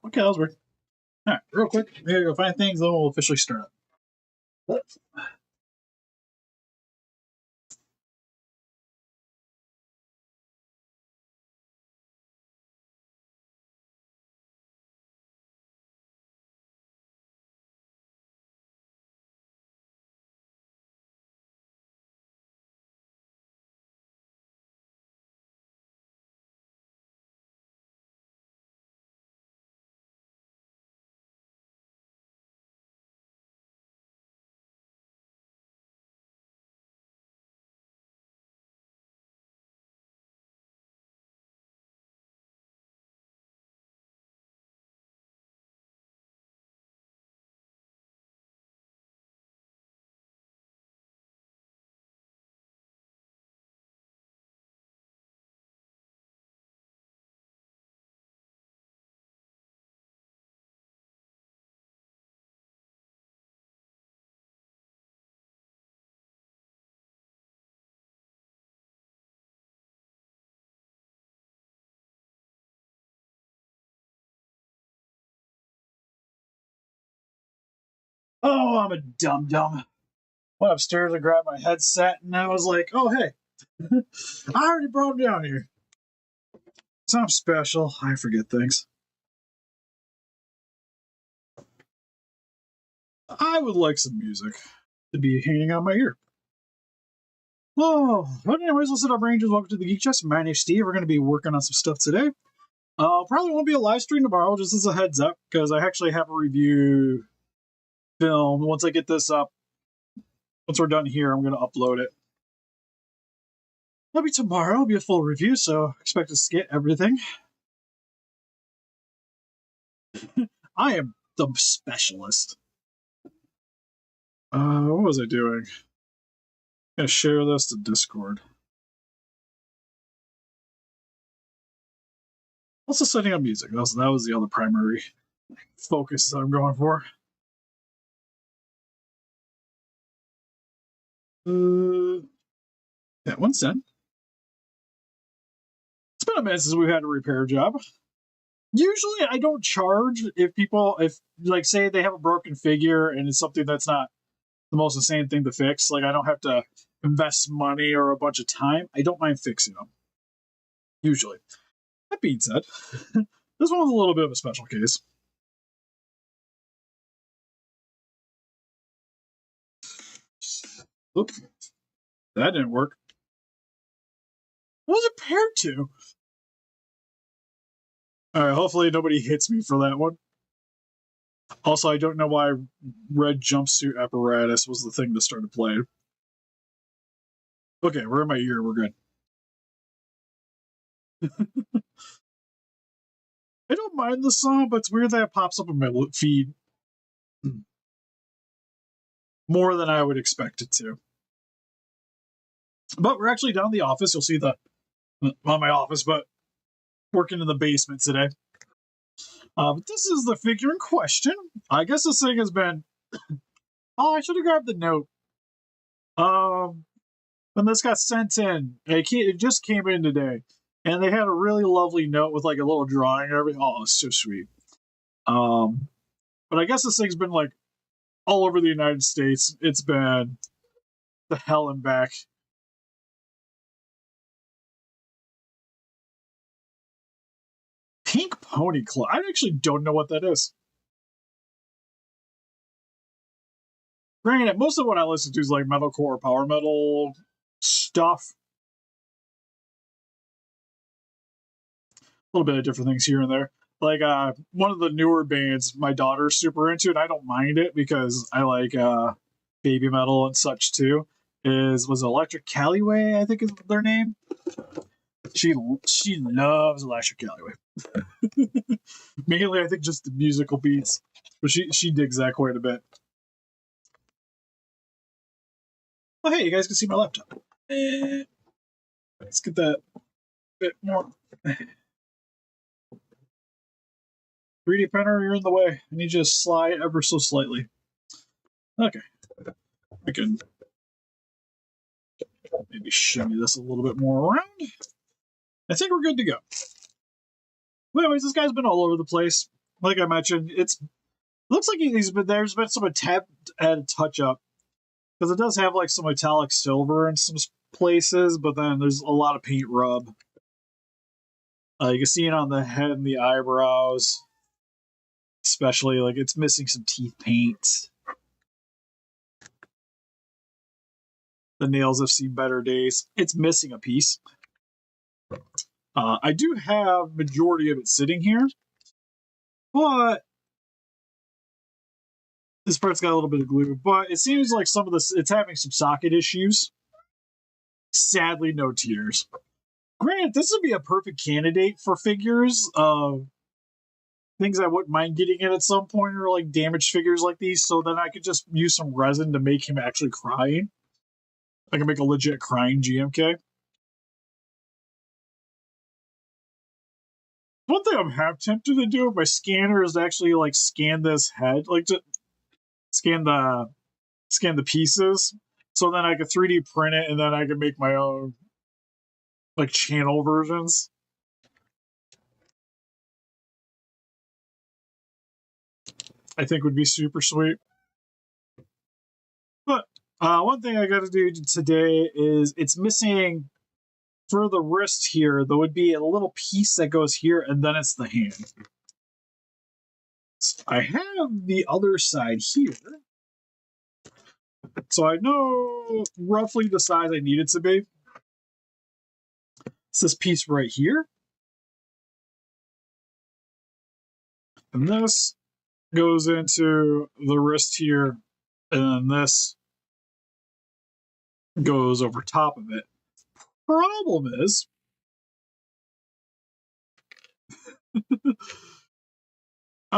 Okay, that was weird. All right, real quick, we gotta go find things, then we'll officially start up. Oh, I'm a dum dum. Went upstairs and grabbed my headset, and I was like, "Oh, hey, I already brought him down here. It's not special. I forget things. I would like some music to be hanging on my ear." Oh, but anyways, listen up, Rangers. Welcome to the Geek Chest. My name's Steve. We're going to be working on some stuff today. Probably won't be a live stream tomorrow, just as a heads up, because I actually have a review film. Once I get this up, once we're done here, I'm going to upload it. Maybe tomorrow will be a full review, so expect us to get everything. I am the specialist. What was I doing? I'm going to share this to Discord. Also setting up music. That was the other primary focus that I'm going for. That one's done. It's been a minute since we've had a repair job. Usually I don't charge if like say they have a broken figure and it's something that's not the most insane thing to fix. Like I don't have to invest money or a bunch of time. I don't mind fixing them. Usually. That being said, this one was a little bit of a special case. Oops. That didn't work. What was it paired to? Alright, hopefully nobody hits me for that one. Also, I don't know why red jumpsuit apparatus was the thing that started playing. Okay, we're in my ear. We're good. I don't mind the song, but it's weird that it pops up in my feed more than I would expect it to. But we're actually down in the office. You'll see not my office, but working in the basement today. But this is the figure in question. I guess this thing has been. Oh, I should have grabbed the note. When this got sent in, it just came in today, and they had a really lovely note with like a little drawing and everything. Oh, it's so sweet. But I guess this thing's been like all over the United States. It's been the hell and back. Pink Pony Club. I actually don't know what that is. Granted, most of what I listen to is like metalcore, power metal stuff. A little bit of different things here and there. Like one of the newer bands my daughter's super into, and I don't mind it because I like baby metal and such too. Was Electric Calloway, I think is their name. She loves Electric Calloway. Mainly, I think just the musical beats, but she digs that quite a bit. Oh, hey, you guys can see my laptop. Let's get that a bit more. 3D printer, you're in the way. I need you to slide ever so slightly. Okay. I can maybe shimmy this a little bit more around. I think we're good to go. But anyways, this guy's been all over the place. like I mentioned, it's looks like there's been some attempt at a touch up because it does have like some metallic silver in some places, but then there's a lot of paint rub. You can see it on the head and the eyebrows, especially like it's missing some teeth paint. The nails have seen better days. It's missing a piece. I do have majority of it sitting here, but this part's got a little bit of glue. But it seems like some of this it's having some socket issues. Sadly, no tears. Granted, this would be a perfect candidate for figures of things I wouldn't mind getting in at some point, or like damaged figures like these. So then I could just use some resin to make him actually crying. I can make a legit crying GMK. One thing I'm half tempted to do with my scanner is actually like scan this head, like to scan the pieces, so then I could 3D print it and then I could make my own like channel versions. I think would be super sweet. But one thing I got to do today is it's missing for the wrist here. There would be a little piece that goes here, and then it's the hand. I have the other side here, so I know roughly the size I need it to be. It's this piece right here, and this goes into the wrist here, and then this goes over top of it. Problem is, I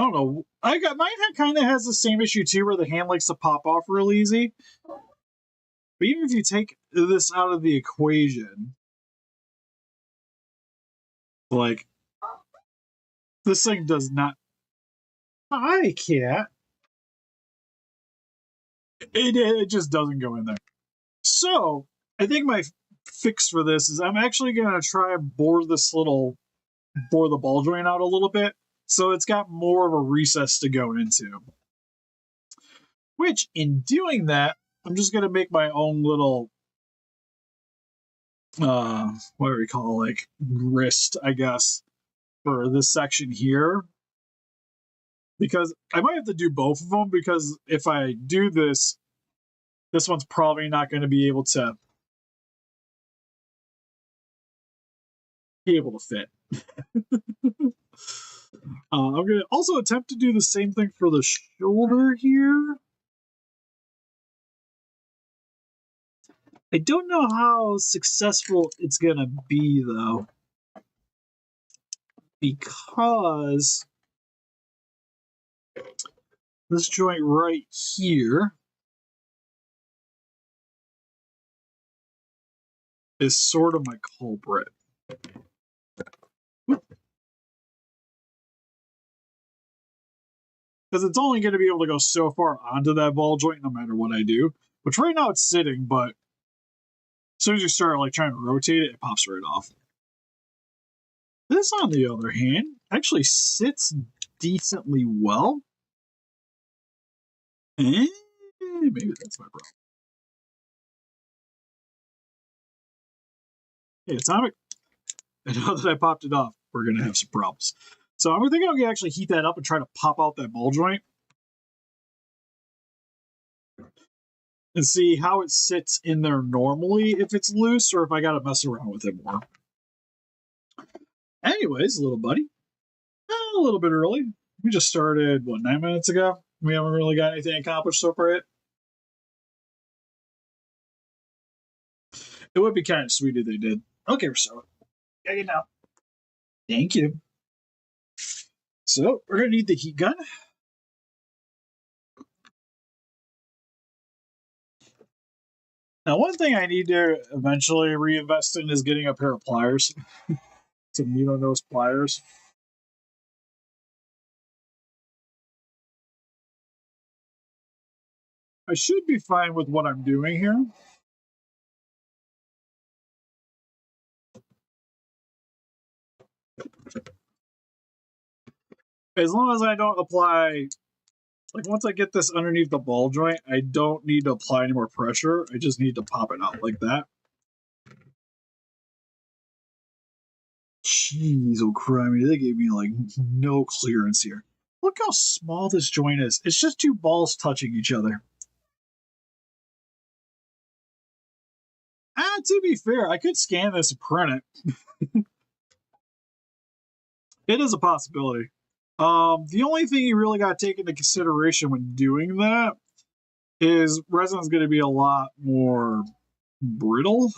don't know. I got mine kind of has the same issue too, where the hand likes to pop off real easy. But even if you take this out of the equation, like this thing does not. Hi, cat. It just doesn't go in there. So I think my fix for this is I'm actually gonna try and bore the ball joint out a little bit, so it's got more of a recess to go into. Which, in doing that, I'm just gonna make my own little what do we call it, like wrist, I guess, for this section here. Because I might have to do both of them, because if I do this, this one's probably not going to be able to fit. I'm going to also attempt to do the same thing for the shoulder here. I don't know how successful it's going to be, though, because this joint right here is sort of my culprit. Because it's only going to be able to go so far onto that ball joint no matter what I do. Which right now it's sitting, but as soon as you start like trying to rotate it, it pops right off. This, on the other hand, actually sits decently well. And maybe that's my problem. Hey, Atomic. And now that I popped it off, we're going to have some problems. So I'm thinking I'm going to actually heat that up and try to pop out that ball joint and see how it sits in there normally, if it's loose or if I got to mess around with it more. Anyways, little buddy, a little bit early. We just started, 9 minutes ago? We haven't really got anything accomplished so far yet. It would be kind of sweet if they did. Okay, so get it now. Thank you. So we're going to need the heat gun. Now, one thing I need to eventually reinvest in is getting a pair of pliers. Some needle nose pliers. I should be fine with what I'm doing here. As long as I don't apply, like once I get this underneath the ball joint, I don't need to apply any more pressure. I just need to pop it out like that. Jeez, oh criminy, they gave me like no clearance here. Look how small this joint is. It's just two balls touching each other. To be fair, I could scan this and print it. It is a possibility. The only thing you really got to take into consideration when doing that is resin's going to be a lot more brittle.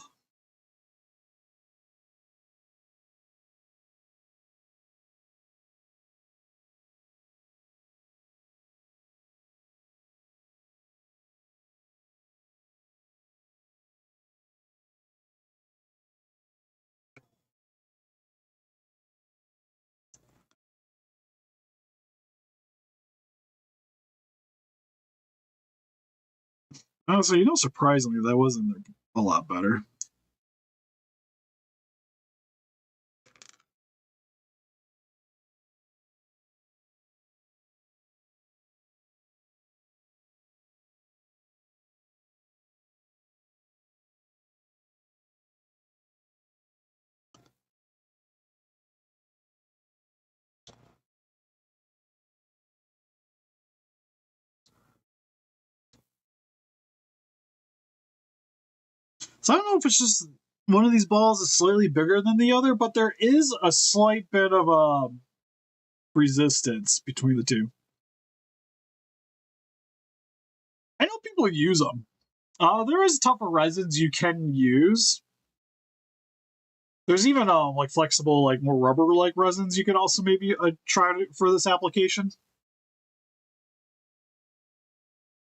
So surprisingly, that wasn't a lot better. So I don't know if it's just one of these balls is slightly bigger than the other, but there is a slight bit of resistance between the two. I know people use them. There is tougher resins you can use. There's even like flexible, like more rubber-like resins you could also maybe try for this application.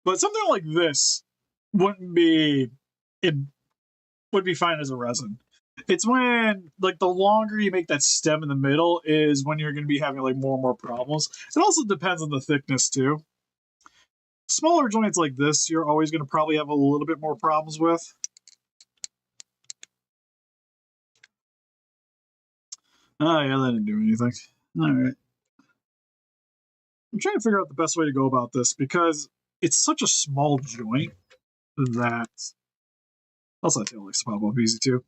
But something like this wouldn't be it would be fine as a resin. It's when like the longer you make that stem in the middle is when you're going to be having like more and more problems. It also depends on the thickness too. Smaller joints like this, you're always going to probably have a little bit more problems with. Oh yeah, that didn't do anything. All right. I'm trying to figure out the best way to go about this because it's such a small joint that also I feel like pop up easy too.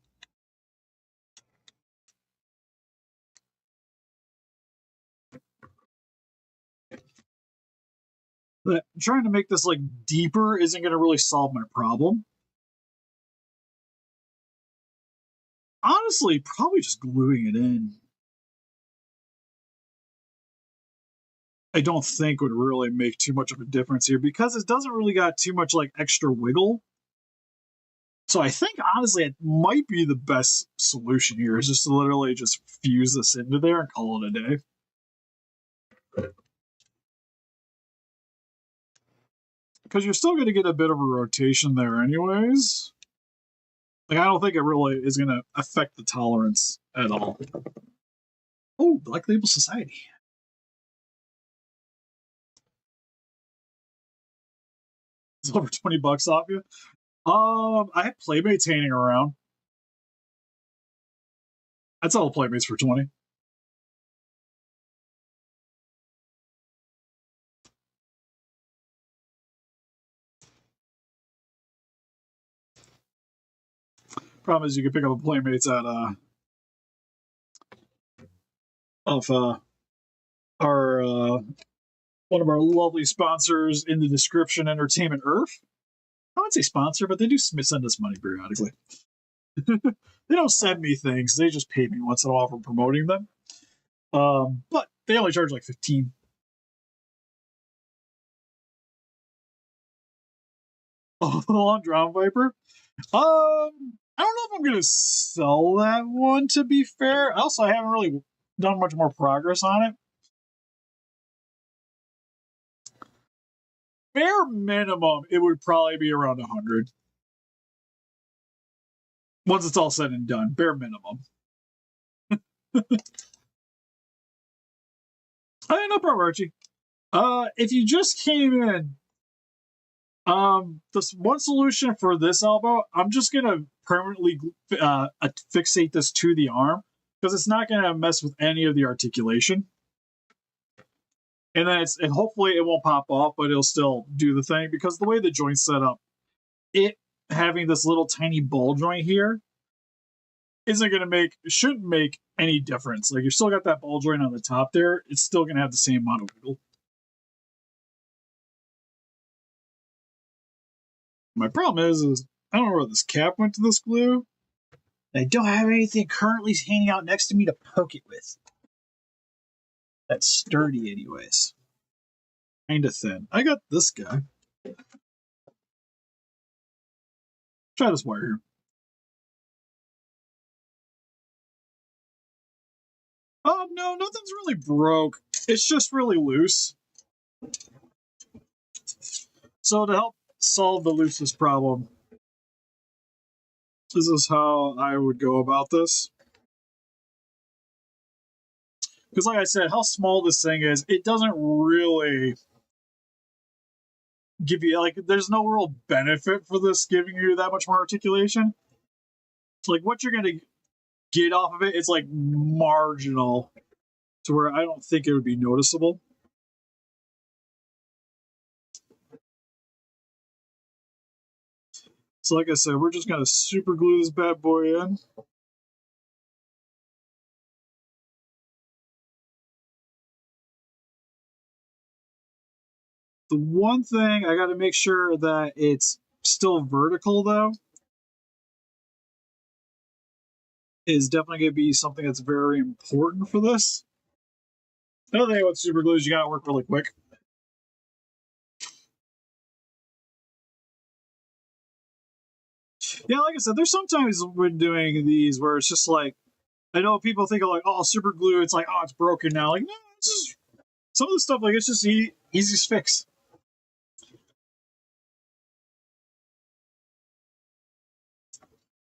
But trying to make this like deeper isn't going to really solve my problem. Honestly, probably just gluing it in. I don't think would really make too much of a difference here because it doesn't really got too much like extra wiggle. So I think honestly it might be the best solution here is just to literally just fuse this into there and call it a day. Because you're still going to get a bit of a rotation there anyways. Like I don't think it really is going to affect the tolerance at all. Oh, Black Label Society. It's over $20 off you. I have Playmates hanging around. I'd sell the Playmates for 20. Problem is you can pick up a Playmates at our one of our lovely sponsors in the description, Entertainment Earth. I wouldn't say sponsor, but they do send us money periodically. They don't send me things; they just pay me once in a while for promoting them. But they only charge like 15. Oh, the long Drown Viper. I don't know if I'm gonna sell that one. To be fair, also I haven't really done much more progress on it. Bare minimum, it would probably be around 100 once it's all said and done. Bare minimum. No problem, Archie. If you just came in, this one solution for this elbow, I'm just gonna permanently fixate this to the arm because it's not gonna mess with any of the articulation. and then and hopefully it won't pop off, but it'll still do the thing because the way the joint's set up, it having this little tiny ball joint here isn't going to shouldn't make any difference. Like, you still got that ball joint on the top there, it's still going to have the same amount of wiggle. My problem is I don't know where this cap went to this glue. I don't have anything currently hanging out next to me to poke it with. That's sturdy, anyways. Kinda thin. I got this guy. Try this wire here. Oh, no, nothing's really broke. It's just really loose. So to help solve the loosest problem, this is how I would go about this. Because like I said, how small this thing is, it doesn't really give you, like, there's no real benefit for this giving you that much more articulation. Like, what you're going to get off of it, it's like marginal to where I don't think it would be noticeable. So like I said, we're just going to super glue this bad boy in. The one thing I got to make sure that it's still vertical, though, is definitely going to be something that's very important for this. Another thing with super glue is you got to work really quick. Yeah, like I said, there's sometimes when doing these where it's just like, I know people think of like, oh, super glue, it's like, oh, it's broken now. Like, no, it's just some of the stuff, like, it's just easy to fix.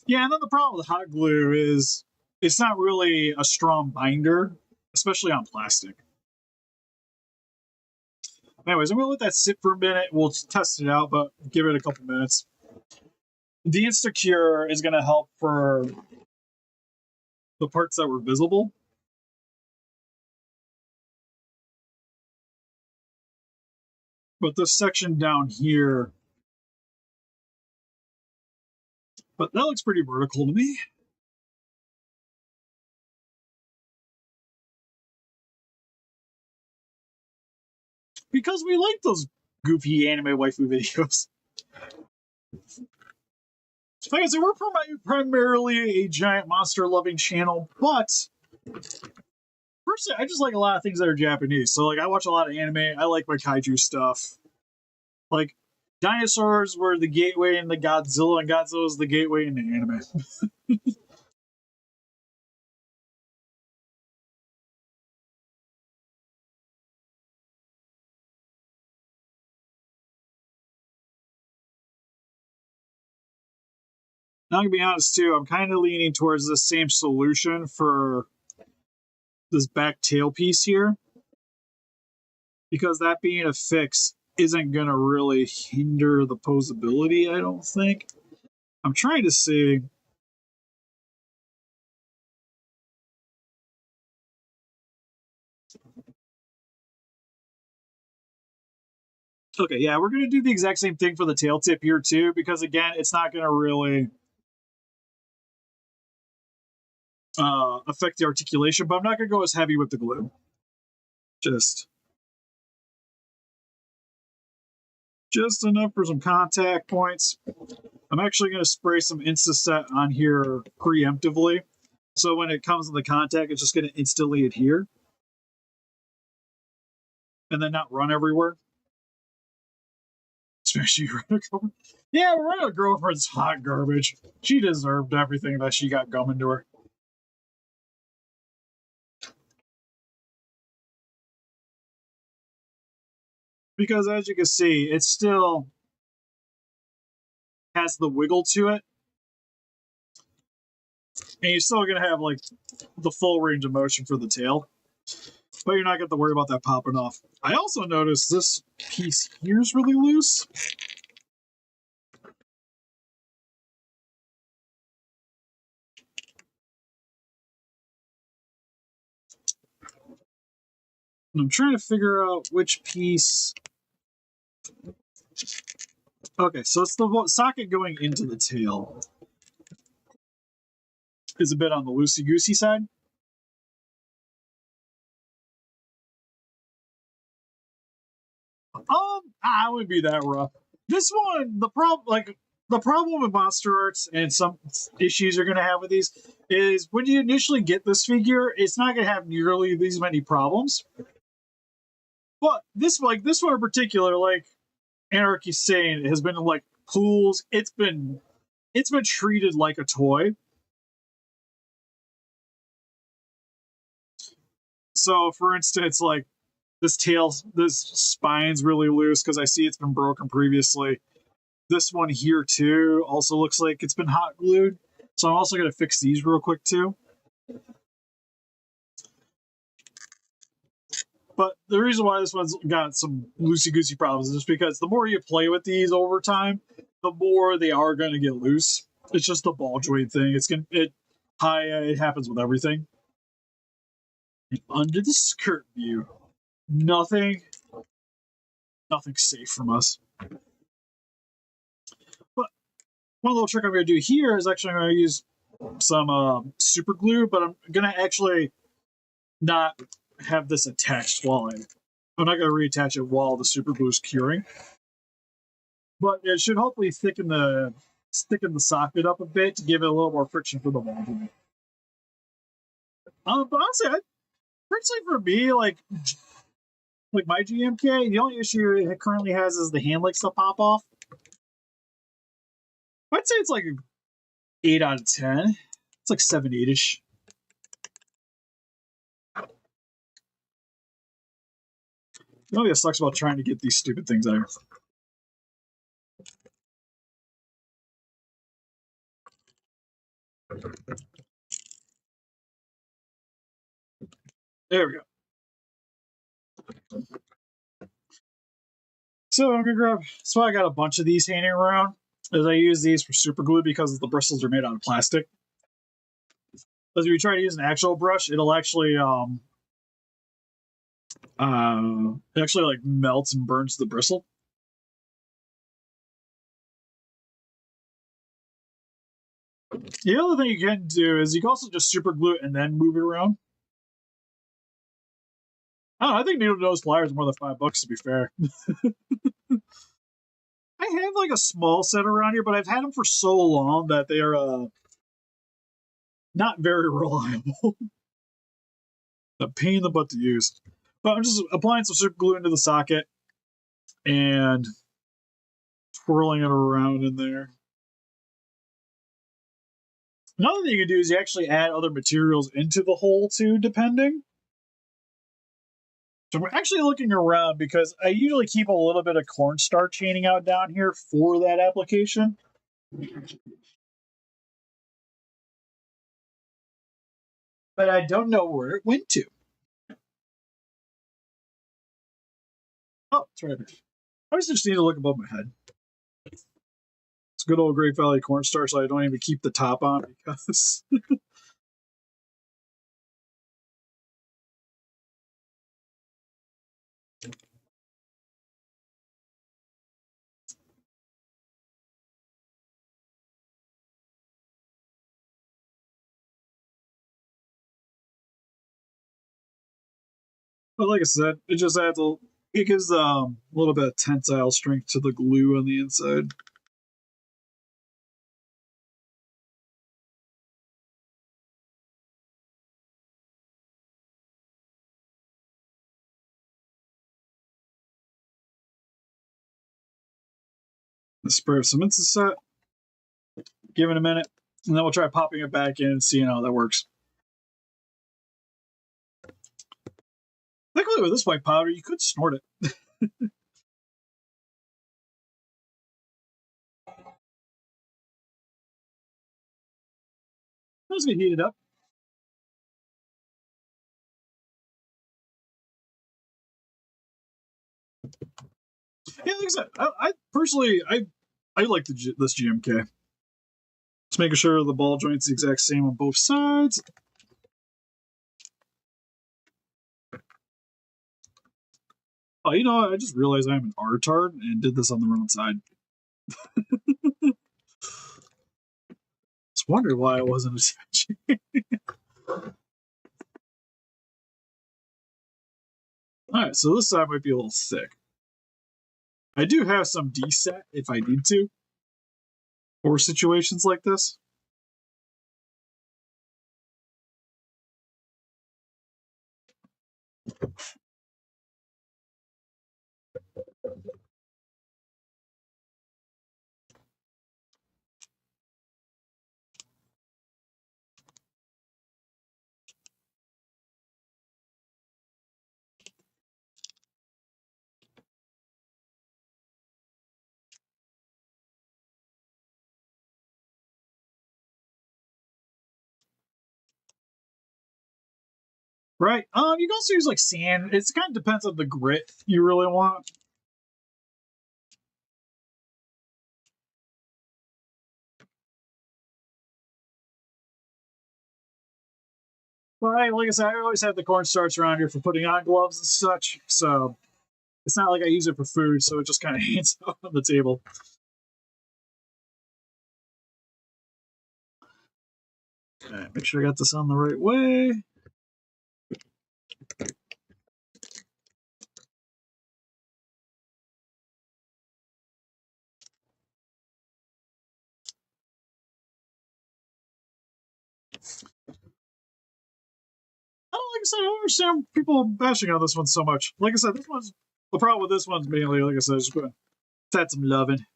Yeah, and then the problem with hot glue is it's not really a strong binder, especially on plastic. Anyways, I'm going to let that sit for a minute. We'll test it out, but give it a couple minutes. The Instacure is going to help for the parts that were visible. But this section down here, but that looks pretty vertical to me. Because we like those goofy anime waifu videos. Like I said, we're primarily a giant monster loving channel, but personally, I just like a lot of things that are Japanese. So, like, I watch a lot of anime. I like my kaiju stuff. Like, dinosaurs were the gateway into Godzilla, and Godzilla is the gateway into anime. Now, I'm gonna be honest too. I'm kind of leaning towards the same solution for this back tail piece here, because that being a fix isn't gonna really hinder the posability. I don't think. I'm trying to see. Okay, yeah, we're gonna do the exact same thing for the tail tip here too, because again, it's not gonna really affect the articulation. But I'm not gonna go as heavy with the glue. Just enough for some contact points. I'm actually going to spray some Instaset on here preemptively. So when it comes in the contact, it's just going to instantly adhere and then not run everywhere. Especially yeah, Rena girlfriend's hot garbage. She deserved everything that she got coming to her. Because as you can see, it still has the wiggle to it. And you're still going to have like the full range of motion for the tail. But you're not going to worry about that popping off. I also noticed this piece here is really loose. And I'm trying to figure out which piece. Okay, so it's the socket going into the tail is a bit on the loosey goosey side. I wouldn't be that rough. This one, the problem with Monsterarts and some issues you're gonna have with these is when you initially get this figure, it's not gonna have nearly these many problems. But this one in particular, like Anarchy's saying, has been in like pools. It's been treated like a toy. So, for instance, like this spine's really loose because I see it's been broken previously. This one here too also looks like it's been hot glued. So I'm also gonna fix these real quick too. But the reason why this one's got some loosey goosey problems is just because the more you play with these over time, the more they are going to get loose. It's just a ball joint thing. It happens with everything. And under the skirt view, nothing safe from us. But one little trick I'm going to do here is actually I'm going to use some super glue, but I'm going to actually not have this attached I'm not going to reattach it while the super glue is curing. But it should hopefully thicken the socket up a bit to give it a little more friction for the ball joint. But honestly, personally for me, like my GMK, the only issue it currently has is the hand likes to pop off. I'd say it's like 8 out of 10. It's like 7, 8-ish. You know what sucks about trying to get these stupid things out. There we go. So I'm gonna grab. So I got a bunch of these hanging around. As I use these for super glue because the bristles are made out of plastic. Because if you try to use an actual brush, it'll actually it actually like melts and burns the bristle. The other thing you can do is you can also just super glue it and then move it around. I think needle nose pliers are more than $5 to be fair. I have like a small set around here, but I've had them for so long that they are not very reliable. A pain in the butt to use. But I'm just applying some super glue into the socket and twirling it around in there. Another thing you can do is you actually add other materials into the hole too, depending. So we're actually looking around because I usually keep a little bit of cornstarch hanging out down here for that application. But I don't know where it went to. Oh, it's right here. I just need to look above my head. It's good old Great Valley cornstarch, so I don't even keep the top on because. But like I said, it just adds it gives a little bit of tensile strength to the glue on the inside. The spray of cement is set. Give it a minute, and then we'll try popping it back in and seeing how that works. Luckily, with this white powder, you could snort it. I'm just gonna heat it up. Yeah, like I said, I personally I like this GMK. Just making sure the ball joint's the exact same on both sides. Oh, you know what? I just realized I'm an R-tard and did this on the wrong side. I was wondering why I wasn't attaching. Alright, so this side might be a little thick. I do have some D-set if I need to, for situations like this. Right. You can also use like sand. It kind of depends on the grit you really want. But like I said, I always have the cornstarch around here for putting on gloves and such. So it's not like I use it for food, so it just kind of hangs out on the table. Alright, make sure I got this on the right way. Like I said, I don't understand people bashing on this one so much. Like I said, this one's the problem with this one's mainly, like I said, just gonna add some loving.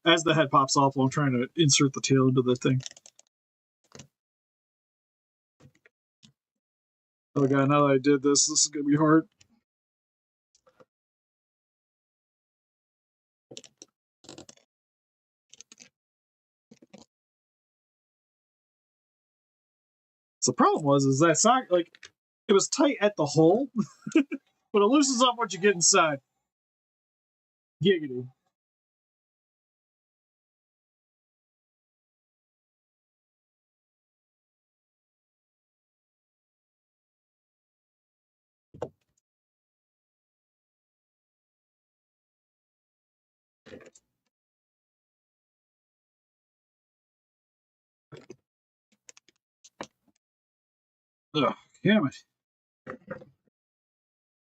As the head pops off while I'm trying to insert the tail into the thing. Oh god, now that I did this is gonna be hard. So the problem was that sock, like, it was tight at the hole, but it loosens up once you get inside. Giggity. Ugh, damn it.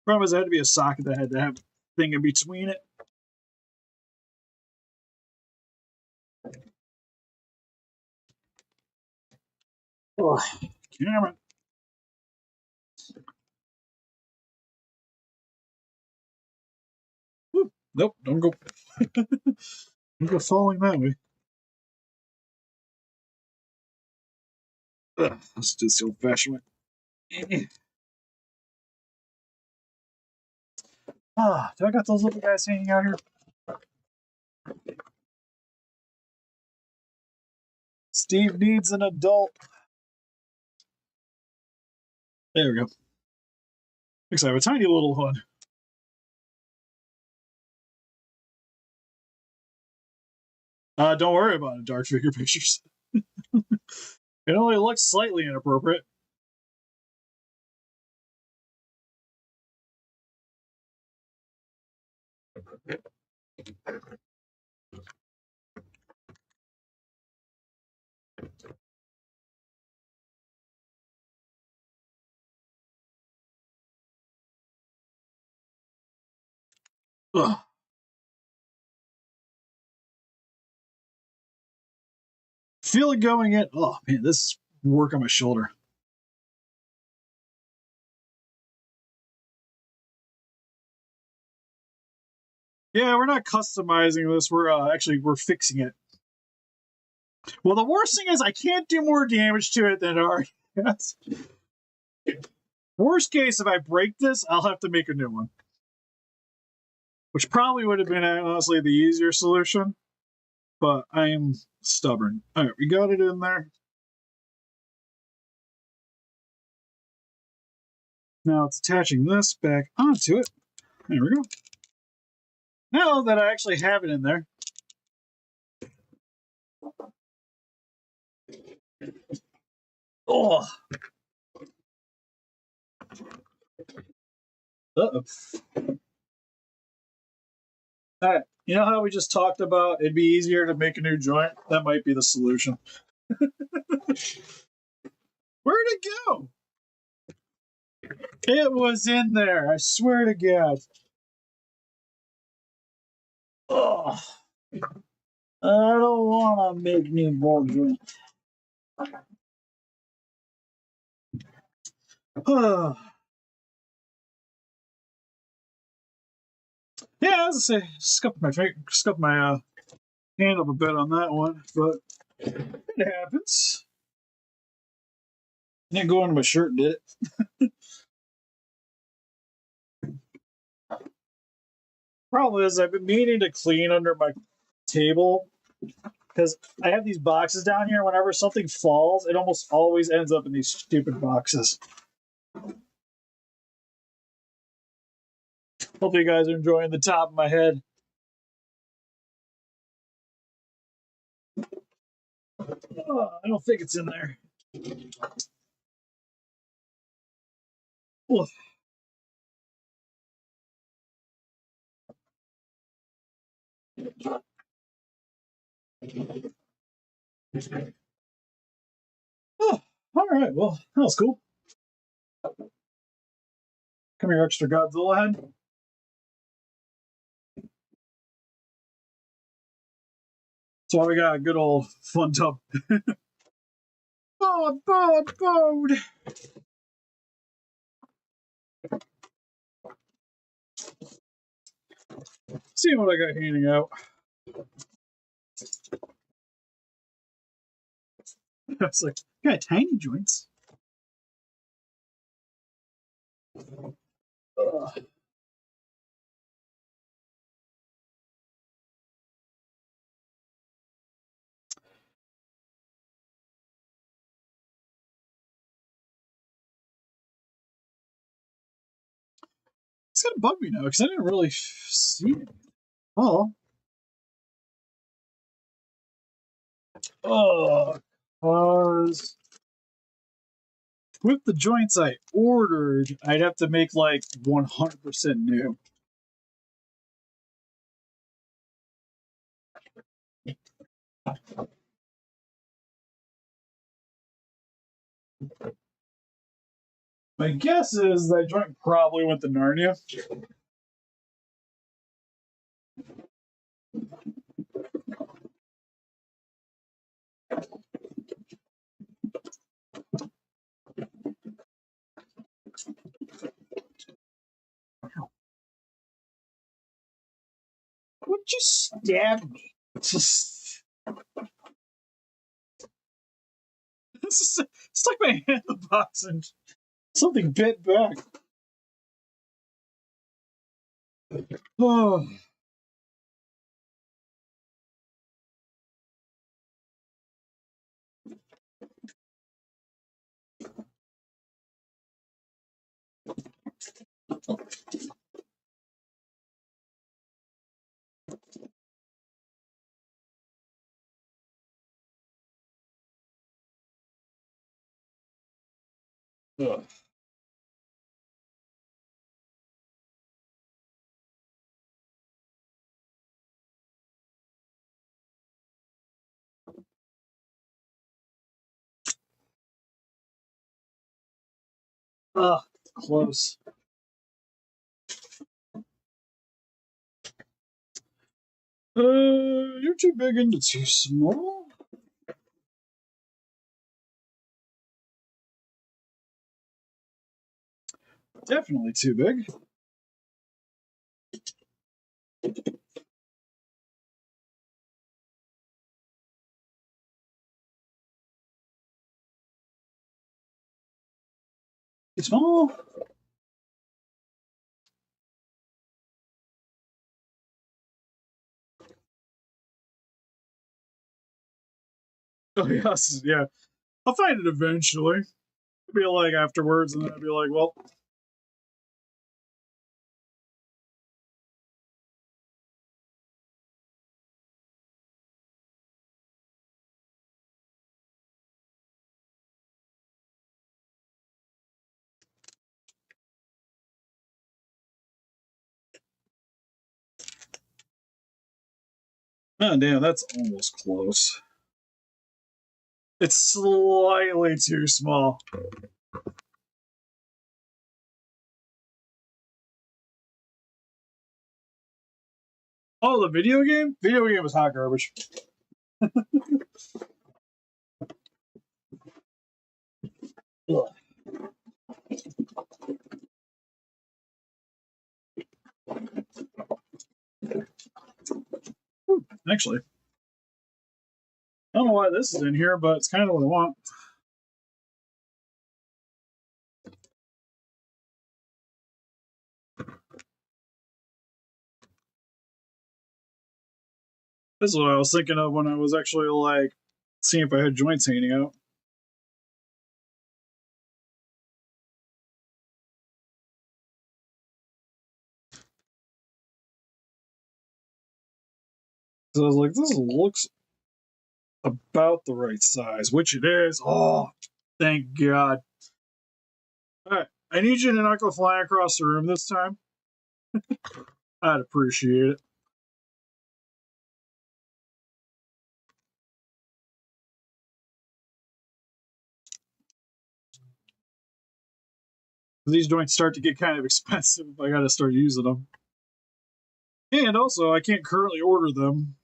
Problem is, it had to be a socket that had to have a thing in between it. Oh, damn it. Whew. Nope, don't go. Don't go falling that way. Ugh, let's do this the old fashioned way. Do I got those little guys hanging out here? Steve needs an adult. There we go. Looks like I have a tiny little one. Don't worry about it, dark figure pictures. It only looks slightly inappropriate. Ugh. Feel it going in. Oh man, this is work on my shoulder. Yeah, we're not customizing this. We're actually we're fixing it. Well, the worst thing is I can't do more damage to it than it already has. Worst case, if I break this, I'll have to make a new one, which probably would have been honestly the easier solution. But I am stubborn. All right, we got it in there. Now it's attaching this back onto it. There we go. Now that I actually have it in there, oh, Uh-oh. All right. You know how we just talked about it'd be easier to make a new joint? That might be the solution. Where'd it go? It was in there. I swear to God. Oh, I don't want to make new ball joints. Oh. Yeah, as I say, scuffed my hand up a bit on that one, but it happens. Didn't go under my shirt, did it? Problem is, I've been meaning to clean under my table because I have these boxes down here. Whenever something falls, it almost always ends up in these stupid boxes. Hope you guys are enjoying the top of my head. Oh, I don't think it's in there. Oof. Oh, all right. Well, that was cool. Come here, extra Godzilla head. So we got a good old fun tub. Boat. See what I got handing out. It's like, got tiny joints. Ugh. It's gonna bug me now because I didn't really see it. Oh, oh, cars. With the joints I ordered, I'd have to make like 100% new. My guess is that joint probably went to Narnia. Would you stab me? Just stuck my hand in the box and something bit back. Oh, ugh. Ugh, close. You're too big and too small. Definitely too big. Too small. Oh yes, yeah. I'll find it eventually. I'll be like afterwards, and then I'll be like, well, Oh, damn, that's almost close. It's slightly too small. Oh, the video game? Video game was hot garbage. Actually, I don't know why this is in here, but it's kind of what I want. This is what I was thinking of when I was actually like seeing if I had joints hanging out. So I was like, this looks about the right size, which it is. Oh, thank God. All right, I need you to not go flying across the room this time. I'd appreciate it. These joints start to get kind of expensive if I got to start using them. And also, I can't currently order them.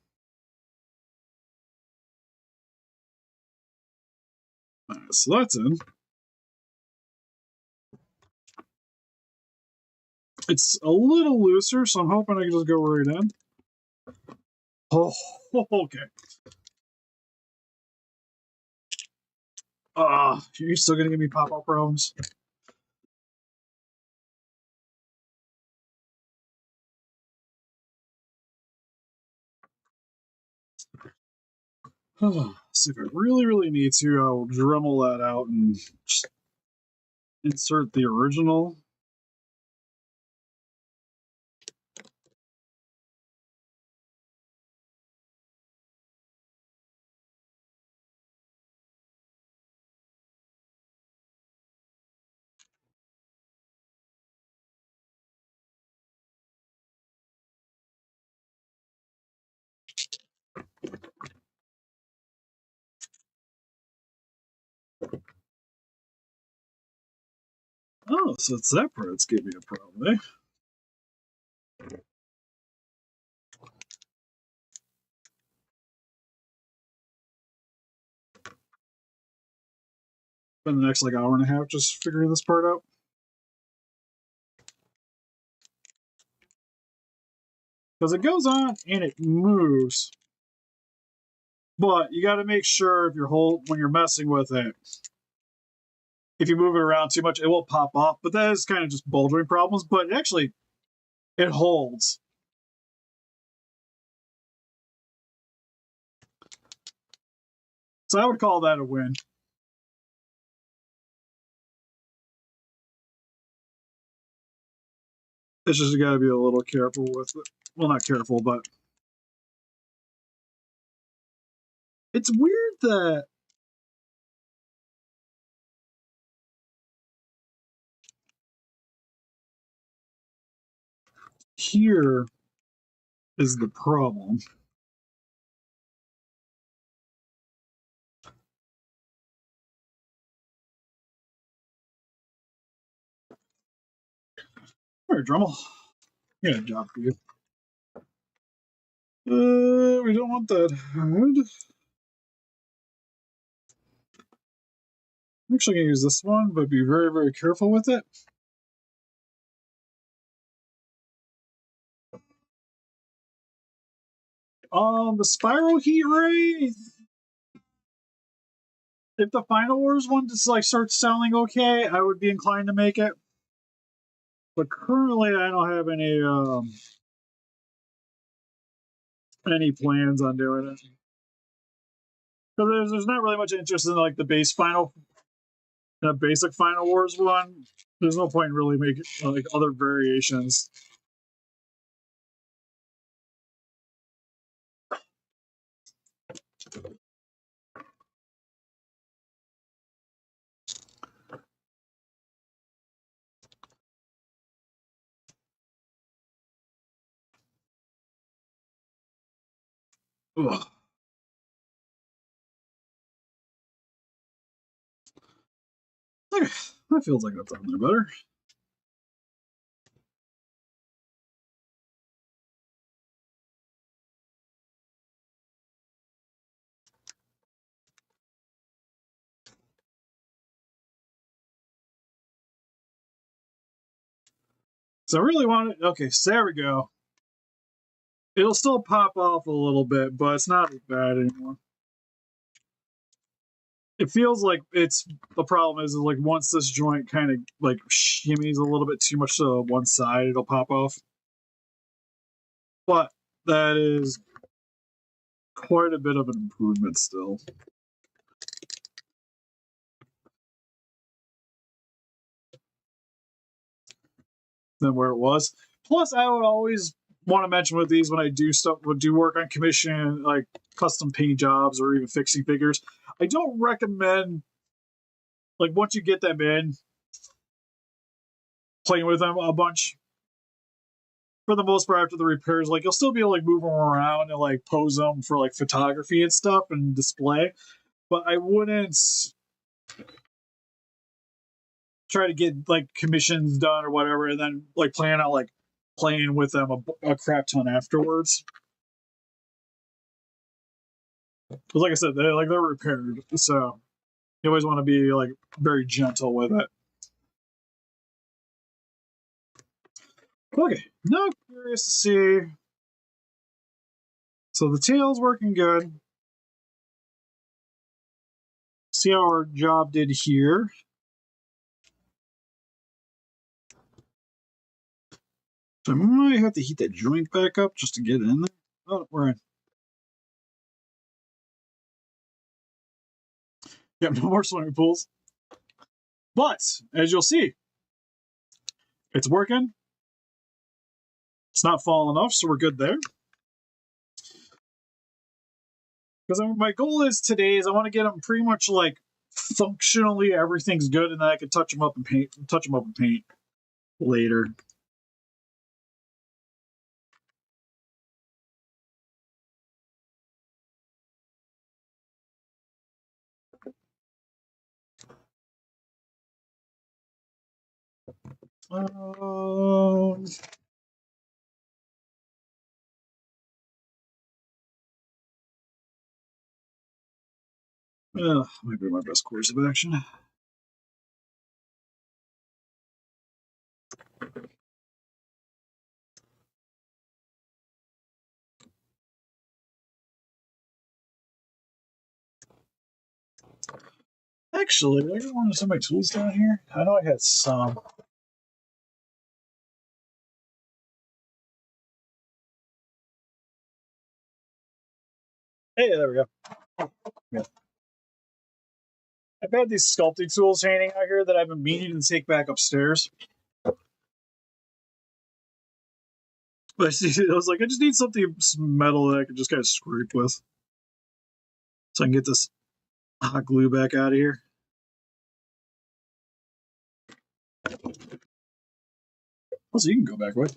Right, so that's in. It's a little looser, so I'm hoping I can just go right in. Oh, okay. You're still gonna give me pop-up problems? So if I really, really need to, I'll Dremel that out and just insert the original. Oh, so it's that part that's giving me a problem, eh? Spend the next like hour and a half just figuring this part out. Because it goes on and it moves. But you got to make sure if you're when you're messing with it, if you move it around too much, it will pop off. But that is kind of just bouldering problems. But it actually, it holds. So I would call that a win. It's just you got to be a little careful with it. Well, not careful, but it's weird that here is the problem. All right, Drummel. Yeah, job for you. We don't want that head. I'm actually going to use this one, but be very, very careful with it. The spiral heat ray. If the Final Wars one just like starts selling okay, I would be inclined to make it. But currently, I don't have any plans on doing it. Because there's not really much interest in like the basic Final Wars one. There's no point in really making like other variations. Ugh. Okay, that feels like that's on there better. So I really want it. Okay, so there we go. It'll still pop off a little bit, but it's not as bad anymore. It feels like it's the problem is like once this joint kind of like shimmies a little bit too much to one side, it'll pop off. But that is quite a bit of an improvement still than where it was. Plus, I would always want to mention with these when I do stuff, would do work on commission, like custom paint jobs or even fixing figures. I don't recommend like once you get them in, playing with them a bunch. For the most part, after the repairs, like you'll still be able to like move them around and like pose them for like photography and stuff and display. But I wouldn't try to get like commissions done or whatever, and then like plan out like playing with them a crap ton afterwards. Because like I said, they're repaired, so you always want to be like very gentle with it. Okay, now I'm curious to see. So the tail's working good. See how our job did here. So I might have to heat that joint back up just to get in there. Oh, we're in. Yeah, no more swimming pools. But as you'll see, it's working. It's not falling off, so we're good there. Because my goal is today is I want to get them pretty much like functionally everything's good, and then I can touch them up and paint later. Um, might be my best course of action. Actually, I don't want to send my tools down here. I know I had some. Hey, there we go. Yeah. I've had these sculpting tools hanging out here that I've been meaning to take back upstairs. But I was like, I just need something metal that I can just kind of scrape with. So I can get this hot glue back out of here. Also, you can go back with.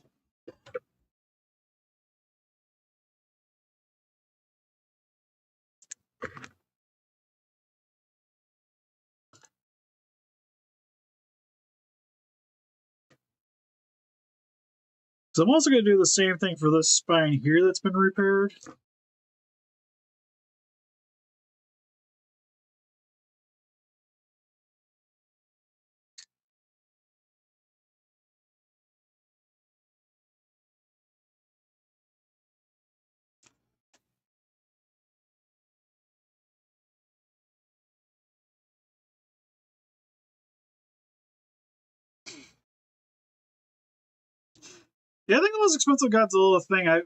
So I'm also going to do the same thing for this spine here that's been repaired. Yeah, I think the most expensive Godzilla thing I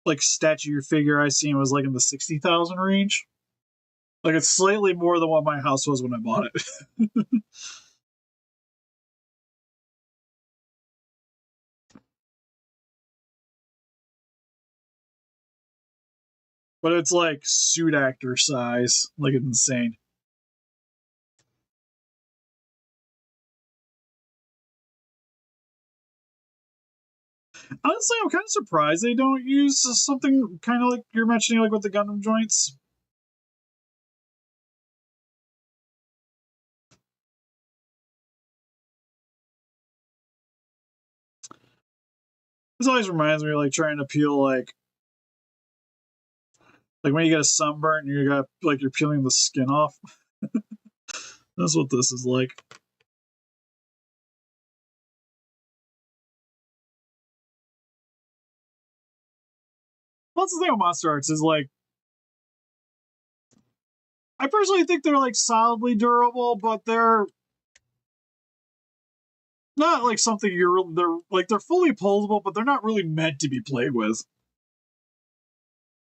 like statue figure I seen was like in the 60,000 range. Like it's slightly more than what my house was when I bought it. But it's like suit actor size. Like it's insane. Honestly, I'm kind of surprised they don't use something kind of like you're mentioning, like with the Gundam joints. This always reminds me of like trying to peel like when you get a sunburn and you got like you're peeling the skin off. That's what this is like. Well, that's the thing with Monsterarts is like I personally think they're like solidly durable, but they're not like something they're fully posable, but they're not really meant to be played with.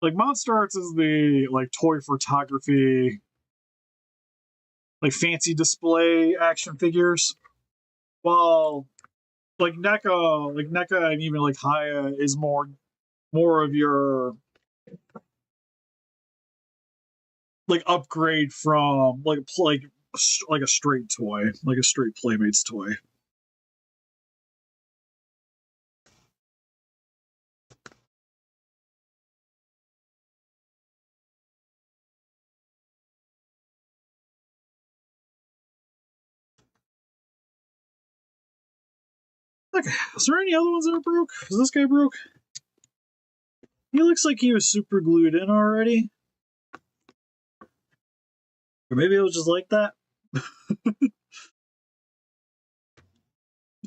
Like Monsterarts is the like toy photography, like fancy display action figures. While like NECA and even like Haya is more of your like upgrade from like a straight toy, like a straight Playmates toy. Okay, is there any other ones that are broke? Is this guy broke? He looks like he was super glued in already. Or maybe it was just like that.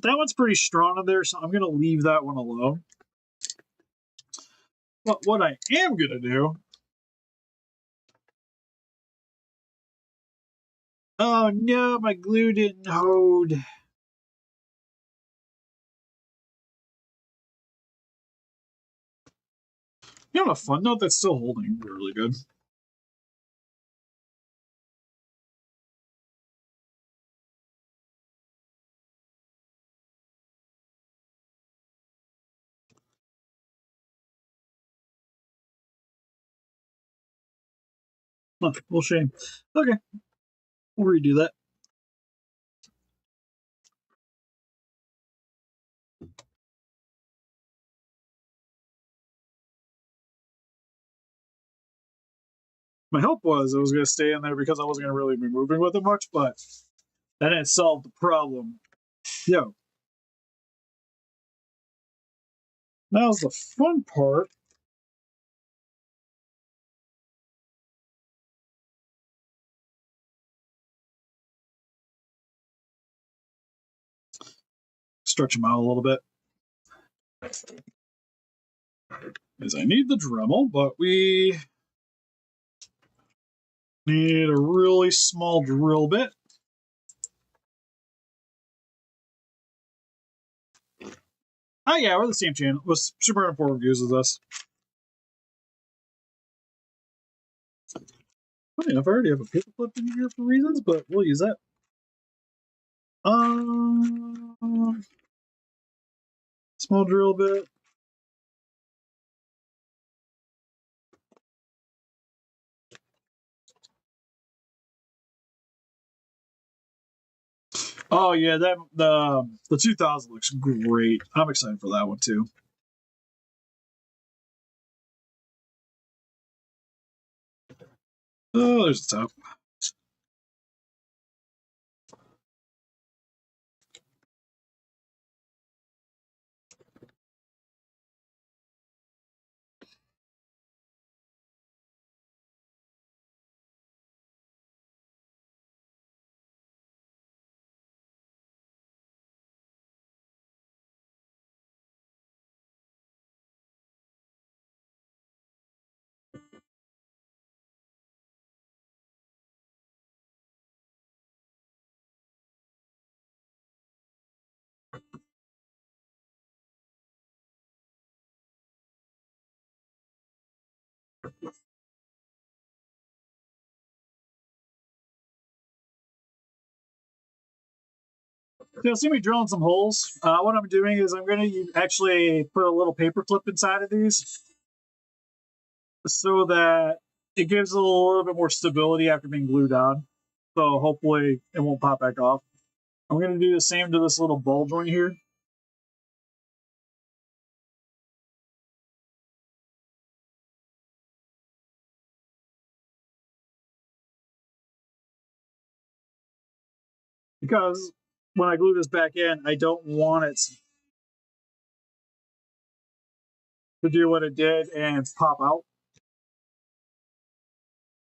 That one's pretty strong in there, so I'm gonna leave that one alone. But what I am gonna do. Oh no, my glue didn't hold. You know, a fun note that's still holding really good. Huh, well, shame. Okay, we'll redo that. My hope was it was going to stay in there because I wasn't going to really be moving with it much, but that didn't solve the problem. Yo, now's the fun part. Stretch them out a little bit. Is I need the Dremel, but we need a really small drill bit. Oh yeah, we're the same channel. Was Super Important uses us. Funny enough, I already have a paperclip in here for reasons, but we'll use that. Small drill bit. Oh yeah, that the 2000 looks great. I'm excited for that one too. Oh, there's the top. You'll see me drilling some holes. What I'm doing is I'm going to actually put a little paper clip inside of these so that it gives it a little bit more stability after being glued on. So hopefully it won't pop back off. I'm going to do the same to this little ball joint here. because when I glue this back in, I don't want it to do what it did and pop out.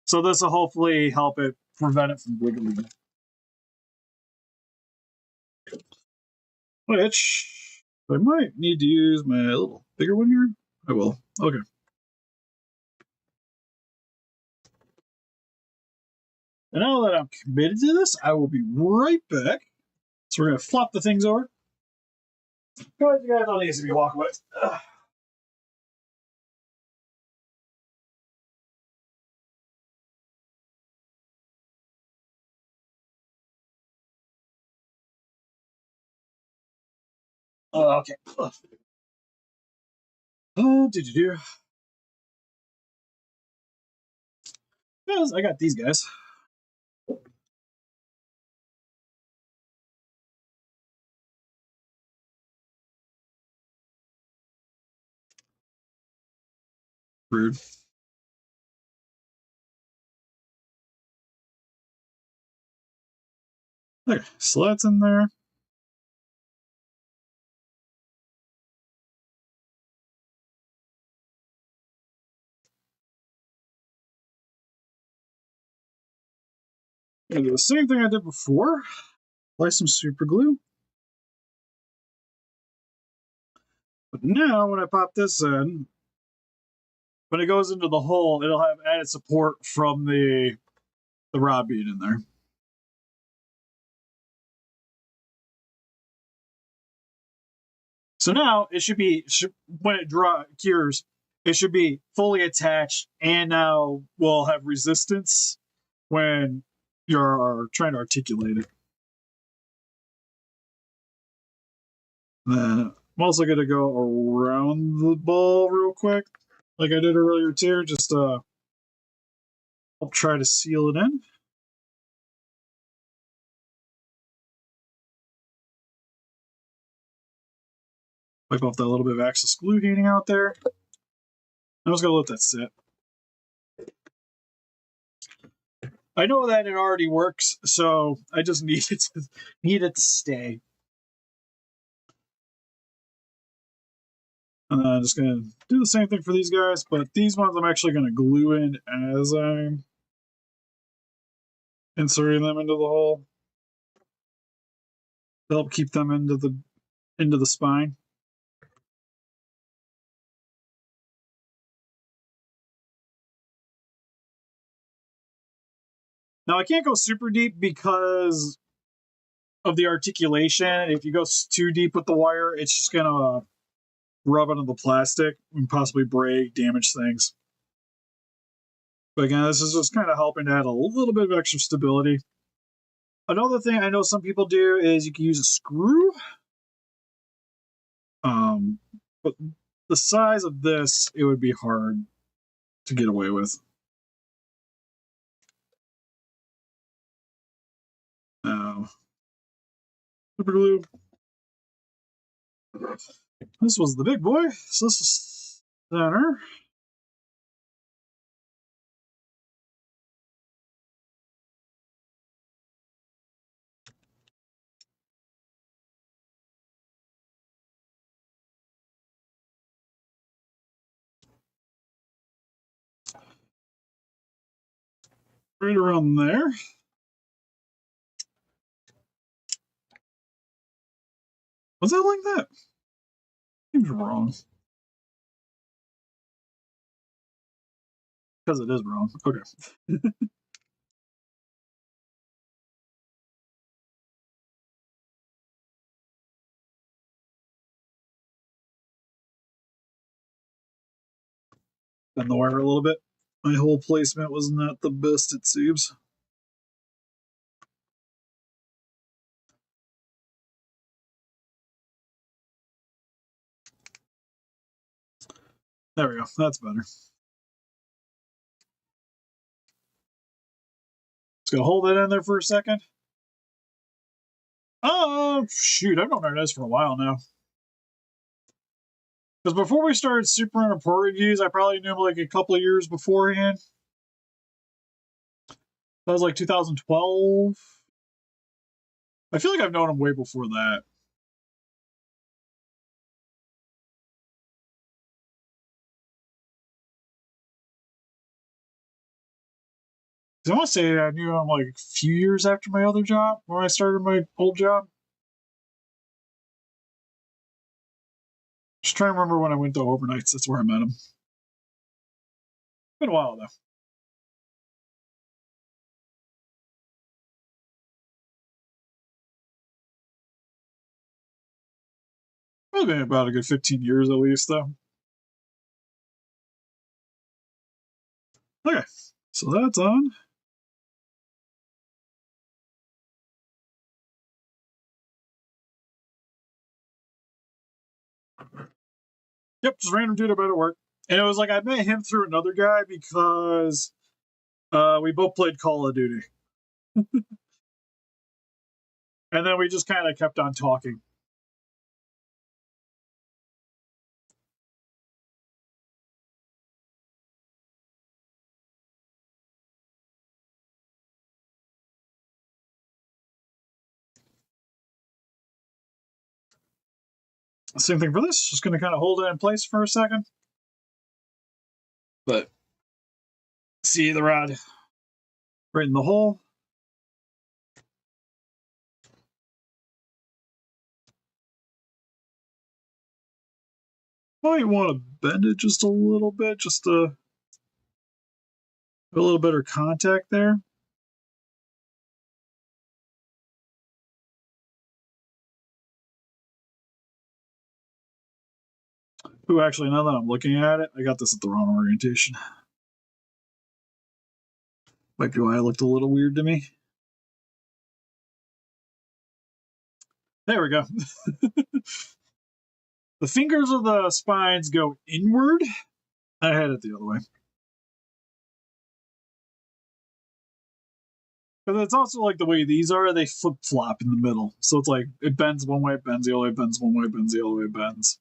So this will hopefully help it prevent it from wiggling. Which I might need to use my little bigger one here. I will. Okay. And now that I'm committed to this, I will be right back. So we're going to flop the things over. Guys, you guys don't need to be walking away. Okay. Did you do? Yes, I got these guys. Rude. Okay, so that's in there. I'm gonna do the same thing I did before. Apply some super glue. But now when I pop this in, when it goes into the hole, it'll have added support from the rod bead in there. So now it should be, when it cures, it should be fully attached, and now we'll have resistance when you're trying to articulate it. Then I'm also going to go around the ball real quick, like I did earlier too, just I'll try to seal it in. Wipe off that little bit of excess glue hanging out there. I'm just going to let that sit. I know that it already works, so I just need it to stay. And then I'm just going to do the same thing for these guys, but these ones I'm actually going to glue in as I'm inserting them into the hole to help keep them into the spine. Now I can't go super deep because of the articulation. If you go too deep with the wire, it's just going to rub into the plastic and possibly break, damage things. But again, this is just kind of helping to add a little bit of extra stability. Another thing I know some people do is you can use a screw. But the size of this, it would be hard to get away with. Now, super glue. This was the big boy. So this is center. Right around there. Was that like that? Seems wrong. Because it is wrong. Okay. Bend the wire a little bit. My hole placement was not the best, it seems. There we go. That's better. Just gonna hold it in there for a second. Oh, shoot. I've known where it is for a while now. Because before we started super report reviews, I probably knew him like a couple of years beforehand. That was like 2012. I feel like I've known him way before that. I want to say I knew him like a few years after my other job, when I started my old job. Just trying to remember when I went to overnights. That's where I met him. Been a while though. Probably been about a good 15 years at least though. Okay, so that's on. Yep, just random dude about at work. And it was like I met him through another guy because we both played Call of Duty. And then we just kind of kept on talking. Same thing for this. Just going to kind of hold it in place for a second. But see the rod right in the hole. Might want to bend it just a little bit, just to a little better contact there. Ooh, actually, now that I'm looking at it, I got this at the wrong orientation. Might be why it looked a little weird to me. There we go. The fingers of the spines go inward. I had it the other way. But it's also like the way these are, they flip flop in the middle. So it's like it bends one way, it bends the other way, bends one way, bends the other way, bends.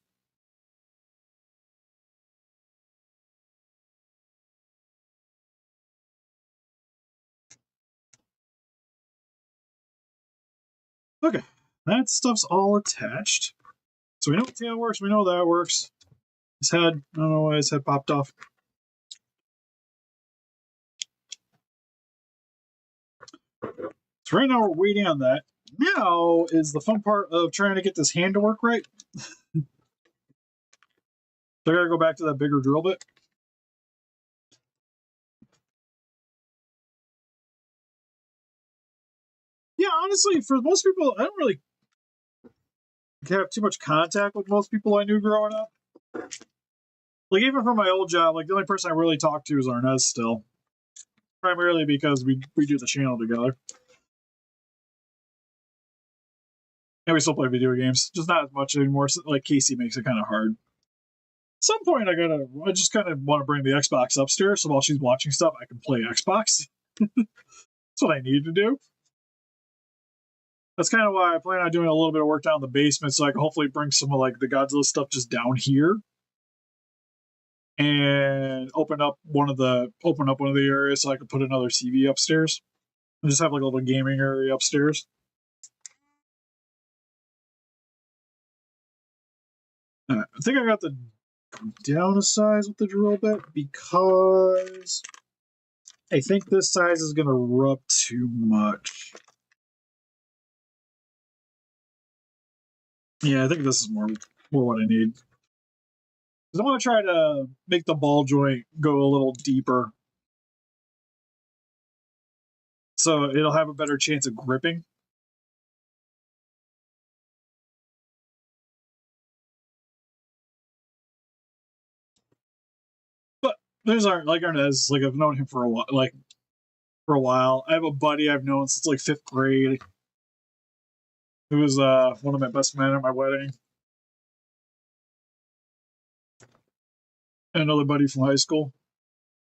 Okay, that stuff's all attached. So we know the tail works, we know that works. His head, I don't know why his head popped off. So right now we're waiting on that. Now is the fun part of trying to get this hand to work right. So I gotta go back to that bigger drill bit. Yeah, honestly, for most people, I don't really have too much contact with most people I knew growing up. Like even from my old job, like the only person I really talk to is Arnez still. Primarily because we do the channel together. And we still play video games. Just not as much anymore. So, like Casey makes it kind of hard. At some point I just kind of want to bring the Xbox upstairs so while she's watching stuff I can play Xbox. That's what I need to do. That's kind of why I plan on doing a little bit of work down in the basement so I can hopefully bring some of like the Godzilla stuff just down here and open up one of the areas so I can put another TV upstairs and just have like a little gaming area upstairs. I think I got the down a size with the drill bit because I think this size is going to rub too much. Yeah, I think this is more what I need. Because I want to try to make the ball joint go a little deeper so it'll have a better chance of gripping. But there's Arnez, like I've known him for a while. I have a buddy I've known since like 5th grade who was one of my best men at my wedding. And another buddy from high school.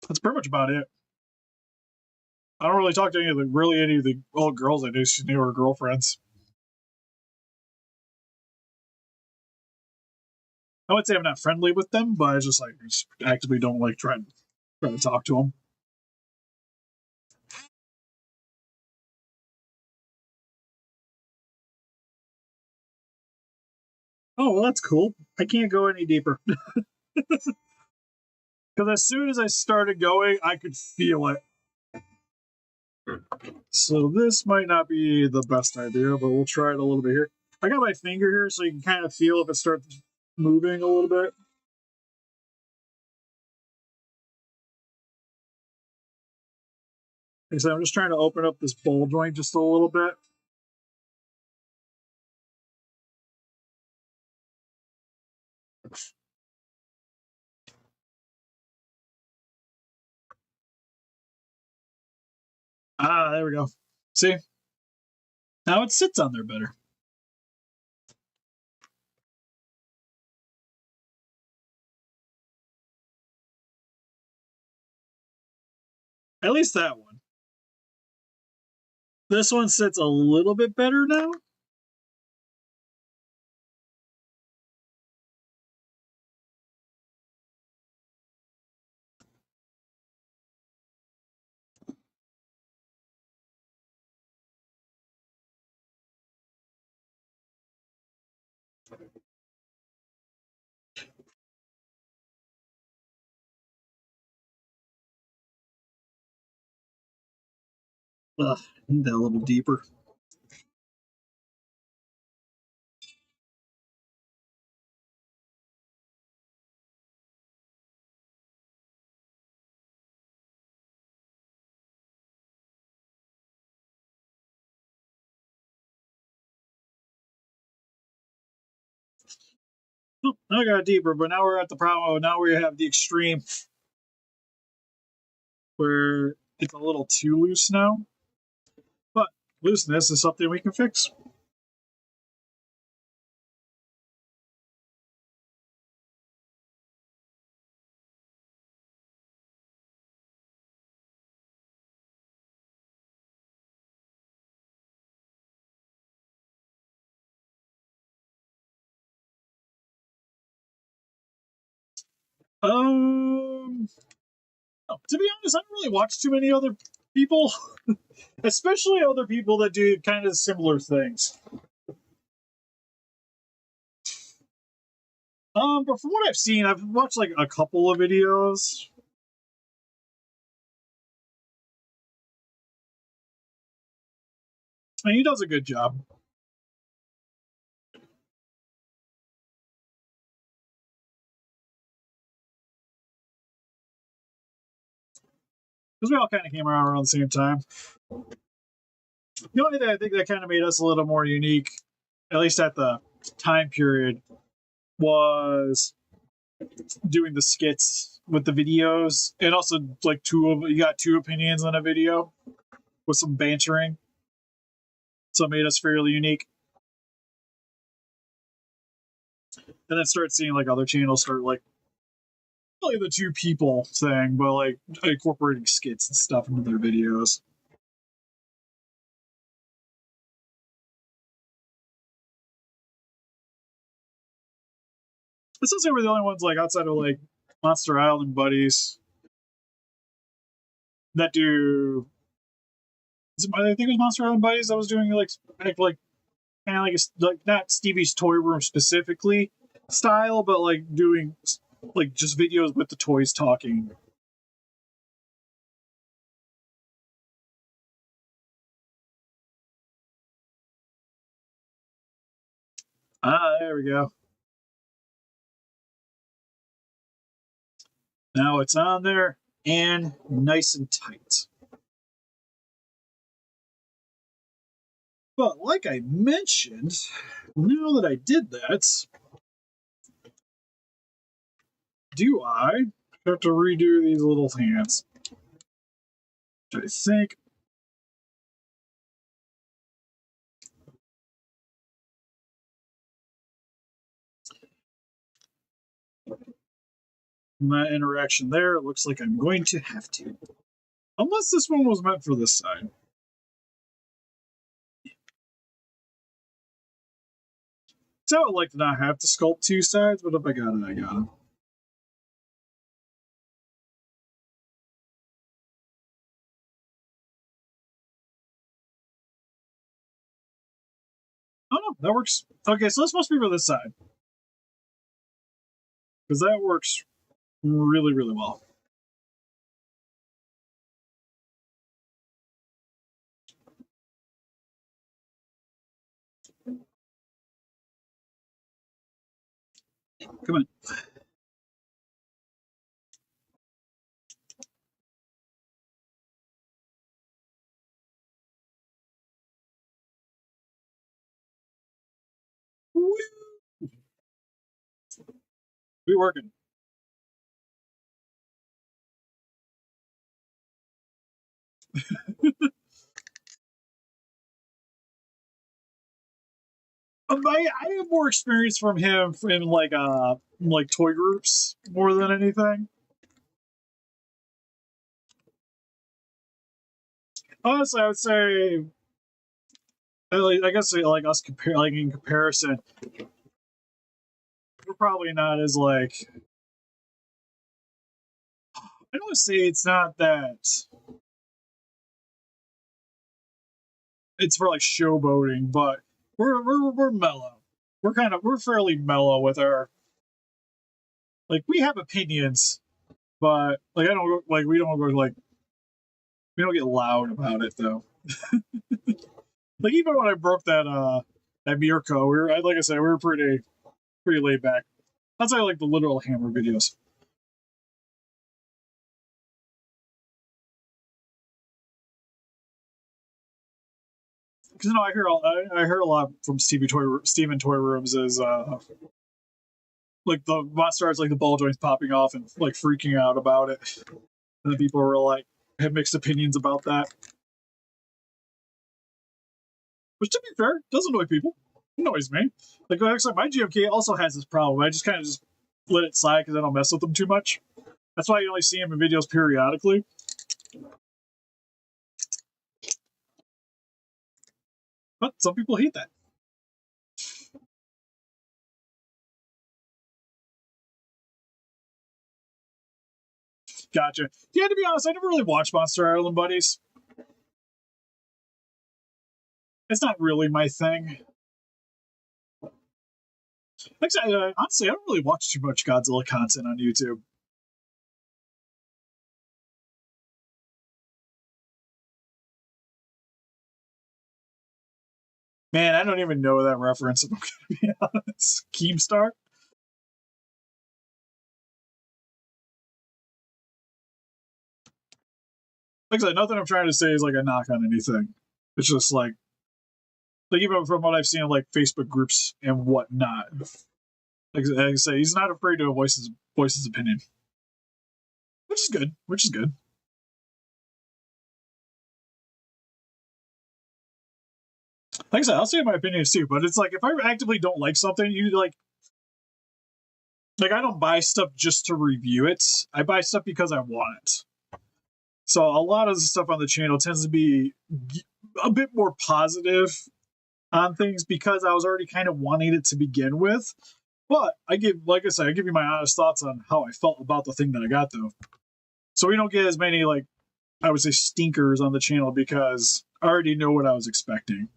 That's pretty much about it. I don't really talk to any of the old girls I knew. She knew her girlfriends. I would say I'm not friendly with them, but I just actively don't like trying to talk to them. Oh, well, that's cool. I can't go any deeper. Because as soon as I started going, I could feel it. So this might not be the best idea, but we'll try it a little bit here. I got my finger here so you can kind of feel if it starts moving a little bit. Like I said, I'm just trying to open up this ball joint just a little bit. Ah, there we go. See? Now it sits on there better. At least that one. This one sits a little bit better now. Ugh, need that a little deeper. Oh, I got deeper, but now we're at the problem. Now we have the extreme where it's a little too loose now. But looseness is something we can fix. Um, to be honest, I don't really watch too many other people, especially other people that do kind of similar things. But from what I've seen, I've watched like a couple of videos. And he does a good job. Because we all kind of came around the same time. The only thing I think that kind of made us a little more unique, at least at the time period, was doing the skits with the videos, and also like you got two opinions on a video with some bantering, so it made us fairly unique. And then start seeing like other channels start like really the two people thing, but like incorporating skits and stuff into their videos. It seems like we're the only ones like outside of like Monster Island buddies that do. I think it was Monster Island buddies that was doing like kind of like not Stevie's Toy Room specifically style, but like doing like just videos with the toys talking. Ah, there we go. Now it's on there and nice and tight. But like I mentioned, now that I did that, do I have to redo these little hands? Which I think from that interaction there, it looks like I'm going to have to. Unless this one was meant for this side. So I would like to not have to sculpt two sides, but if I got it, I got it. Oh, no, that works. Okay, so this must be for this side. because that works really, really well. Come on. We working. I have more experience from him in like toy groups more than anything. Honestly, I would say, I guess like us compare like in comparison, we're probably not as like, I don't want to say it's not that it's for like showboating, but we're mellow. We're fairly mellow with our, like, we have opinions, but like I don't like we don't go like we don't get loud about it though. Like even when I broke that Mirko, like I said, we were pretty laid back. That's why I like the literal hammer videos. Because I hear a lot from Steven Toy Rooms is like the Monsterarts, like the ball joints popping off and like freaking out about it, and then people were like have mixed opinions about that. Which, to be fair, does annoy people. It annoys me. Like actually, my GMK also has this problem. I just kind of just let it slide because I don't mess with them too much. That's why you only see him in videos periodically. But some people hate that. Gotcha. Yeah, to be honest, I never really watched Monster Island Buddies. It's not really my thing. Like I said, honestly, I don't really watch too much Godzilla content on YouTube. Man, I don't even know that reference, if I'm going to be honest. Keemstar? Like I said, nothing I'm trying to say is like a knock on anything. It's just like even from what I've seen in like Facebook groups and whatnot. Like I say, he's not afraid to voice his opinion, which is good. Which is good. Like I said, I'll say my opinions too, but it's like if I actively don't like something, you like I don't buy stuff just to review it. I buy stuff because I want it. So a lot of the stuff on the channel tends to be a bit more positive on things because I was already kind of wanting it to begin with. But like I said, I give you my honest thoughts on how I felt about the thing that I got though. So we don't get as many like I would say stinkers on the channel because I already know what I was expecting.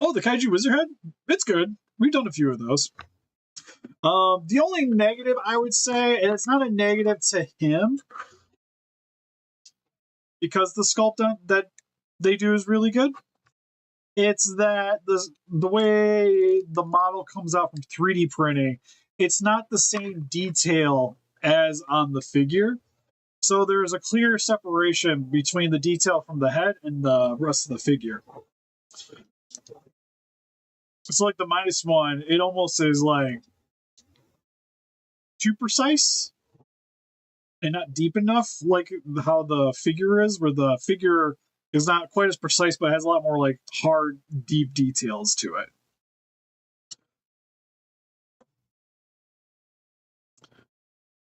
Oh, the Kaiju Wizardhead? It's good. We've done a few of those. The only negative I would say, and it's not a negative to him, because the sculpt that they do is really good. It's that the way the model comes out from 3D printing, it's not the same detail as on the figure. So there's a clear separation between the detail from the head and the rest of the figure. So like the -1, it almost is like too precise and not deep enough, like how the figure is, where the figure is not quite as precise, but has a lot more like hard, deep details to it.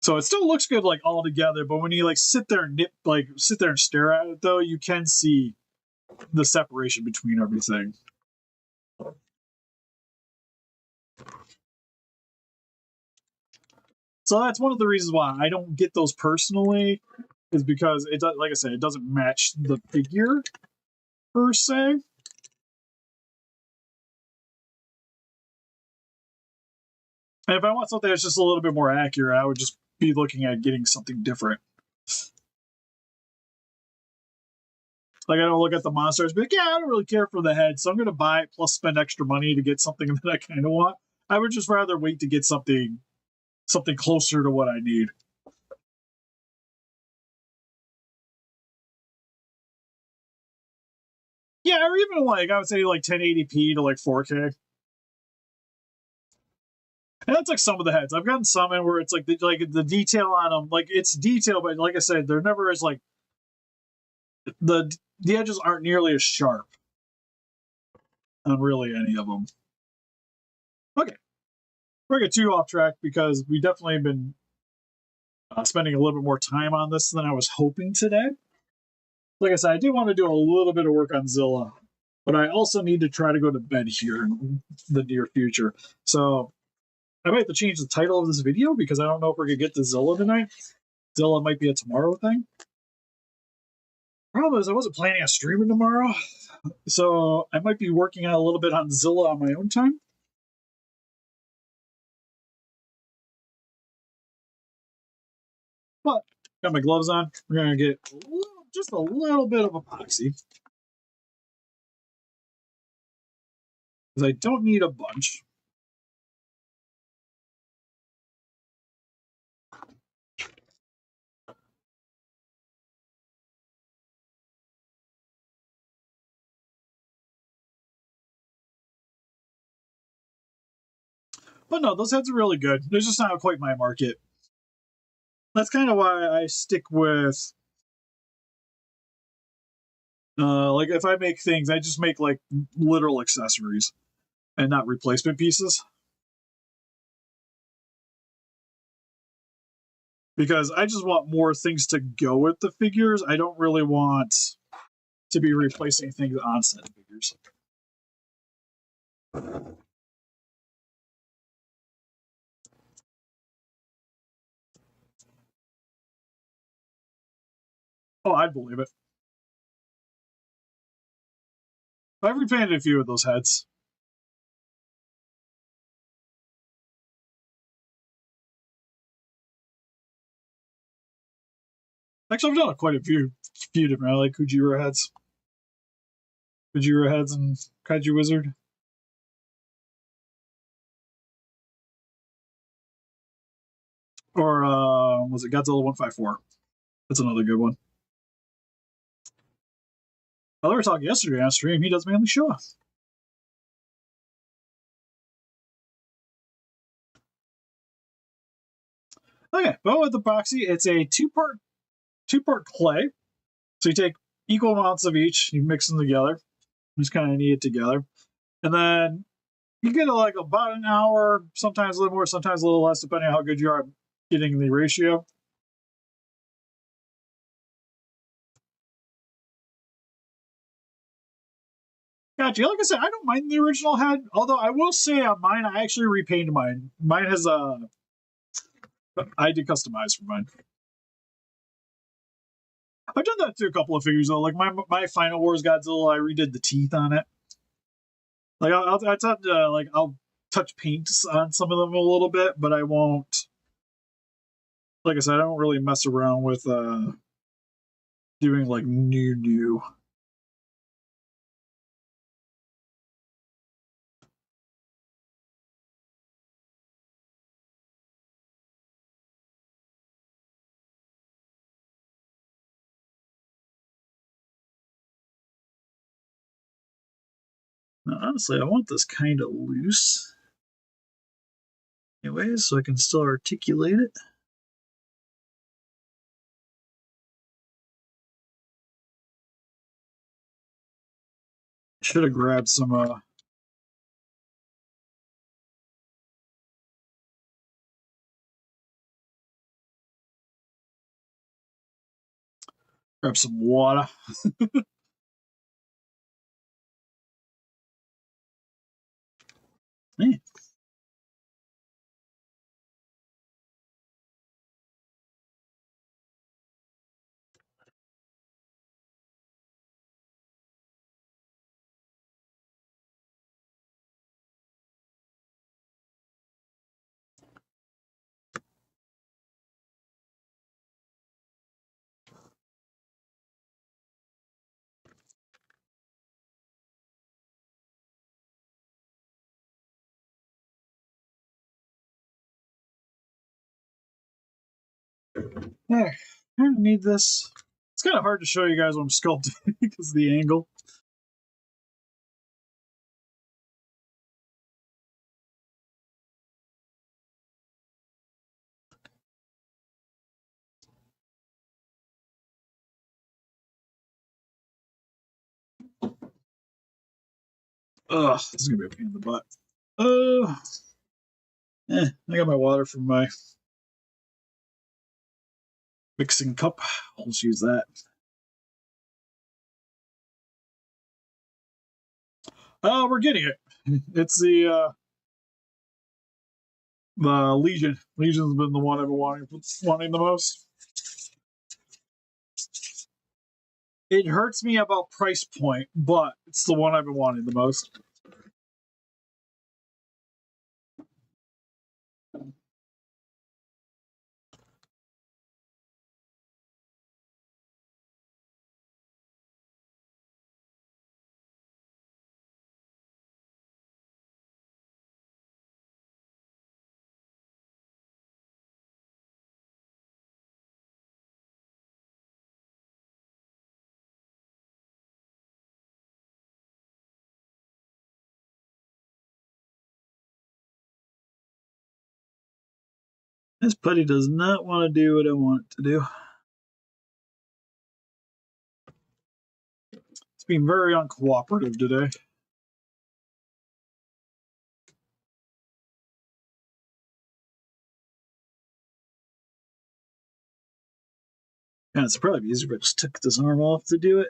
So it still looks good like all together, but when you like sit there and stare at it though, you can see the separation between everything. So that's one of the reasons why I don't get those personally, is because it does, like I said, it doesn't match the figure per se. And if I want something that's just a little bit more accurate, I would just be looking at getting something different. Like, I don't look at the Monsterarts, but like, yeah, I don't really care for the head, so I'm going to buy it plus spend extra money to get something that I kind of want. I would just rather wait to get something closer to what I need. Yeah, or even like I would say like 1080p to like 4K. And that's like some of the heads. I've gotten some in where it's like the detail on them, like it's detail, but like I said, they're never as like the edges aren't nearly as sharp on really any of them. Okay, we're gonna get too off track because we definitely have been spending a little bit more time on this than I was hoping today. Like I said, I do want to do a little bit of work on Zilla, but I also need to try to go to bed here in the near future. So I might have to change the title of this video because I don't know if we're gonna get to Zilla tonight. Zilla might be a tomorrow thing. Problem is, I wasn't planning on streaming tomorrow, so I might be working on a little bit on Zilla on my own time. But got my gloves on. We're gonna get just a little bit of epoxy because I don't need a bunch. But no, those heads are really good. They're just not quite my market. That's kind of why I stick with like if I make things, I just make like literal accessories and not replacement pieces. Because I just want more things to go with the figures. I don't really want to be replacing things on set figures. Oh, I'd believe it. I've repainted a few of those heads. Actually, I've done quite a few different. I like Kujira heads, and Kaiju Wizard. Or was it Godzilla 154? That's another good one. Oh, we were talking yesterday on stream. He does mainly show us. Okay, but with epoxy, it's a two part clay. So you take equal amounts of each, you mix them together, you just kind of knead it together, and then you get like about an hour, sometimes a little more, sometimes a little less, depending on how good you are at getting the ratio. Gotcha. Like I said, I don't mind the original head, although I will say on mine, I actually repainted mine. Mine has I did customize for mine. I've done that to a couple of figures though. Like my Final Wars Godzilla, I redid the teeth on it. Like I'll touch paint on some of them a little bit, but I won't. Like I said, I don't really mess around with doing like new. Now, honestly, I want this kind of loose. Anyways, so I can still articulate it. Should have grabbed some water. Hey. Yeah, I need this. It's kind of hard to show you guys what I'm sculpting because of the angle. Ugh, this is gonna be a pain in the butt. I got my water from my mixing cup. I'll just use that. Oh, we're getting it. It's the Legion. Legion's been the one I've been wanting the most. It hurts me about price point, but it's the one I've been wanting the most. This putty does not want to do what I want it to do. It's being very uncooperative today. Yeah, it's probably easier if I just took this arm off to do it.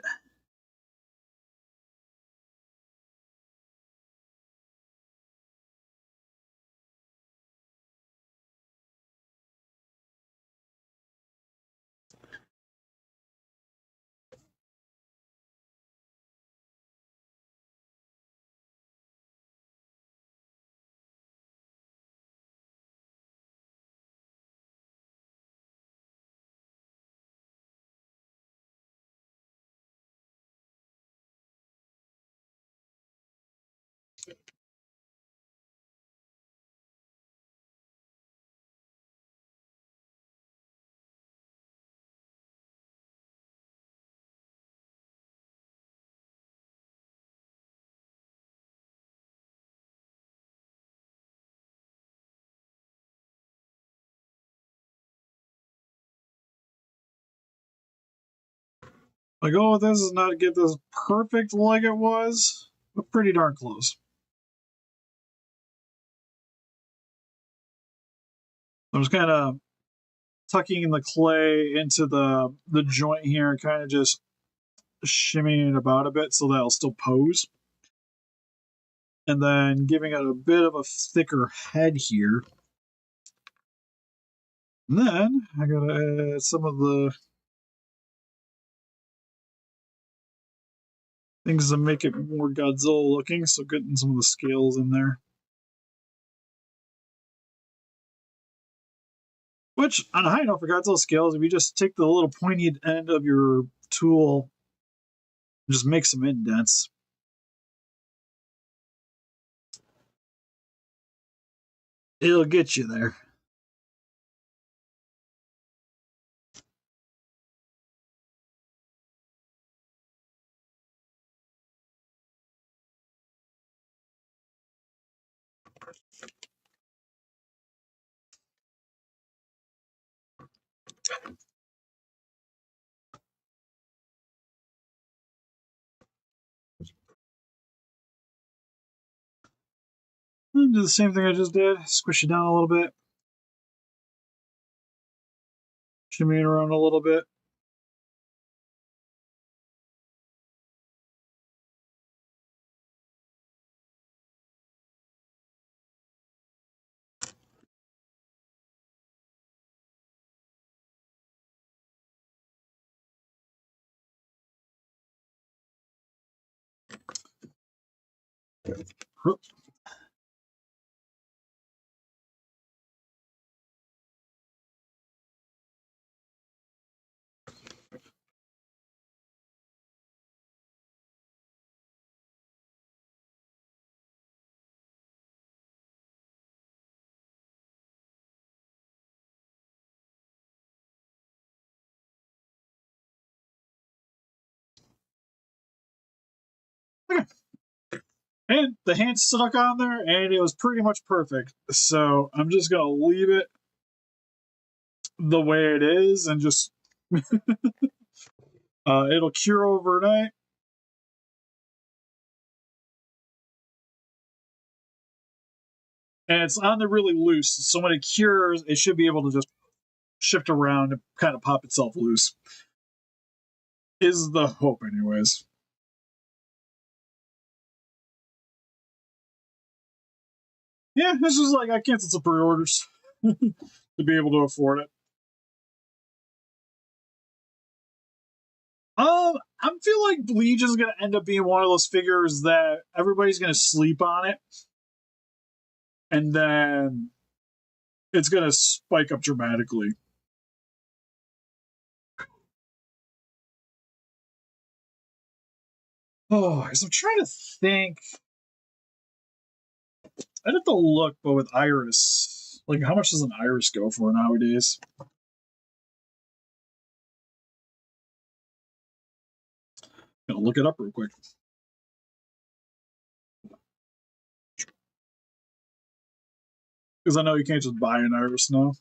My goal with this is not to get this perfect like it was, but pretty darn close. I'm just kind of tucking the clay into the joint here, kind of just shimmying it about a bit so that it'll still pose. And then giving it a bit of a thicker head here. And then I gotta add some of the things to make it more Godzilla looking, so getting some of the scales in there. Which, on a high note for Godzilla scales, if you just take the little pointy end of your tool and just make some indents, it'll get you there. And do the same thing I just did. Squish it down a little bit. Shimmy it around a little bit. Okay. And the hand stuck on there, and it was pretty much perfect. So I'm just gonna leave it the way it is, and just it'll cure overnight. And it's on there really loose, so when it cures, it should be able to just shift around and kind of pop itself loose. Is the hope, anyways. Yeah, this is like I canceled some pre-orders to be able to afford it. I feel like Bleach is going to end up being one of those figures that everybody's going to sleep on it, and then it's going to spike up dramatically. Oh, because I'm trying to think. I'd have to look, but with Iris, like how much does an Iris go for nowadays? Gonna look it up real quick. Because I know you can't just buy an Iris now.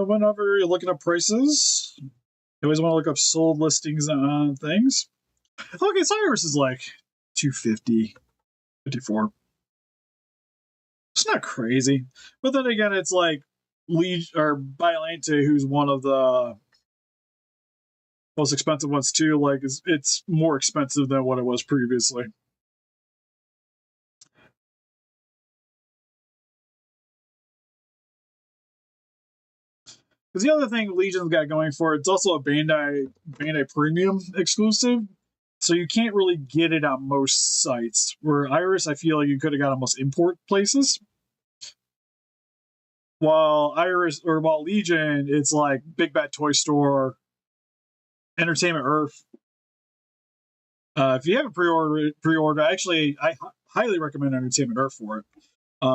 Whenever you're looking up prices, you always want to look up sold listings on things. Okay, so Iris is like 250, 54. It's not crazy. But then again, it's like or Biolante, who's one of the most expensive ones too. Like it's more expensive than what it was previously. Because the other thing Legion's got going for it, it's also a Bandai Premium exclusive, so you can't really get it on most sites. Where Iris, I feel like you could have got almost import places. While Legion, it's like Big Bad Toy Store, Entertainment Earth. If you have a pre-order, actually, I highly recommend Entertainment Earth for it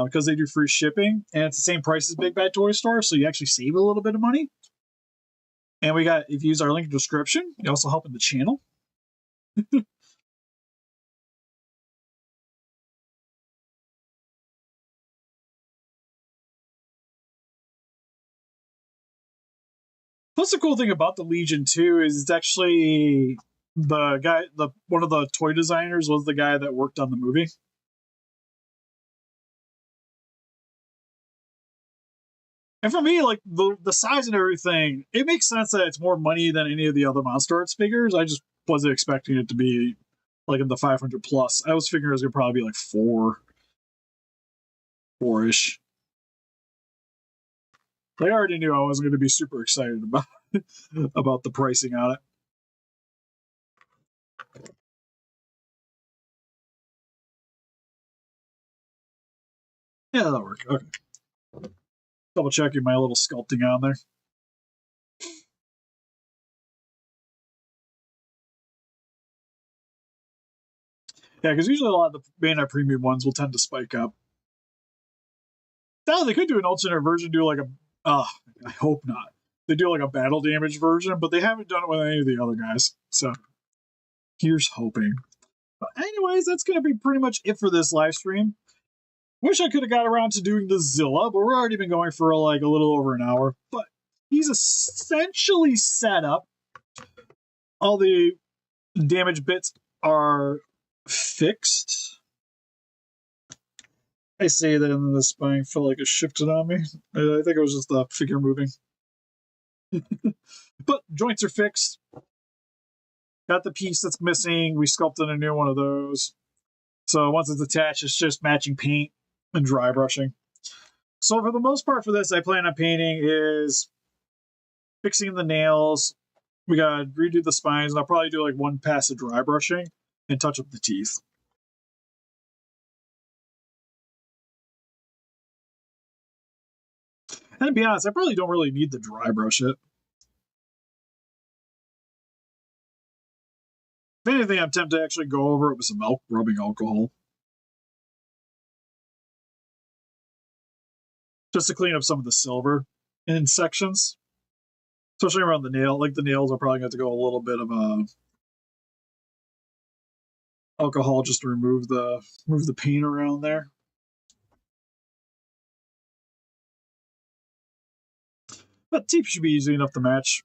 because they do free shipping and it's the same price as Big Bad Toy Store, so you actually save a little bit of money. And if you use our link in the description, you also help in the channel. Plus, the cool thing about the Legion too is it's actually the one of the toy designers was the guy that worked on the movie. And for me, like the size and everything, it makes sense that it's more money than any of the other Monsterarts figures. I just wasn't expecting it to be like in the 500 plus. I was figuring it was gonna probably be like four ish. I already knew I wasn't going to be super excited about about the pricing on it. Yeah, that'll work. Okay. Double checking my little sculpting on there. Yeah, because usually a lot of the Bandai premium ones will tend to spike up. Now they could do an alternate version, do like a. I hope not. They do like a battle damage version, but they haven't done it with any of the other guys. So here's hoping. But anyways, that's going to be pretty much it for this live stream. Wish I could have got around to doing the Zilla, but we're already been going for like a little over an hour. But he's essentially set up. All the damage bits are fixed. I say that and the spine felt like it shifted on me. I think it was just the figure moving. But joints are fixed. Got the piece that's missing. We sculpted a new one of those. So once it's attached, it's just matching paint and dry brushing. So for the most part for this, I plan on painting is fixing the nails. We gotta redo the spines, and I'll probably do like one pass of dry brushing and touch up the teeth. And to be honest, I probably don't really need to dry brush it. If anything, I'm tempted to actually go over it with some milk rubbing alcohol. Just to clean up some of the silver in sections. Especially around the nail. Like the nails are probably going to go a little bit of alcohol just to remove the paint around there. But tape should be easy enough to match.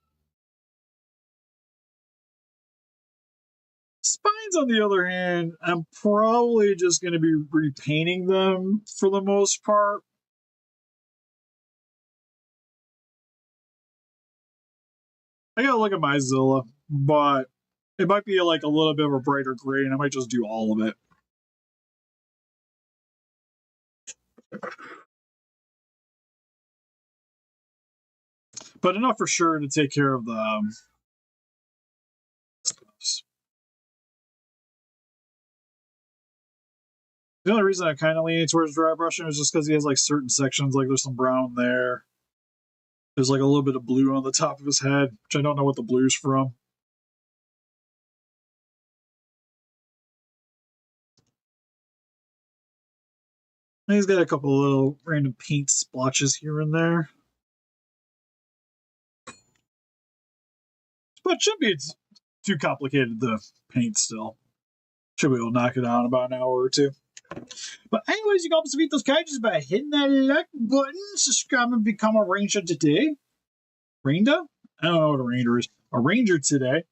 Spines, on the other hand, I'm probably just going to be repainting them for the most part. I gotta look at my Zilla, but it might be like a little bit of a brighter gray, and I might just do all of it. But enough for sure to take care of the The only reason I kind of leaning towards dry brushing is just because he has like certain sections, like there's some brown there. There's like a little bit of blue on the top of his head, which I don't know what the blue's from. And he's got a couple of little random paint splotches here and there. But it shouldn't be too complicated to paint still. Should be able to knock it out in about an hour or two. But anyways, you can help us beat those characters by hitting that like button, subscribe, and become a ranger today. Ranger? I don't know what a ranger is. A ranger today.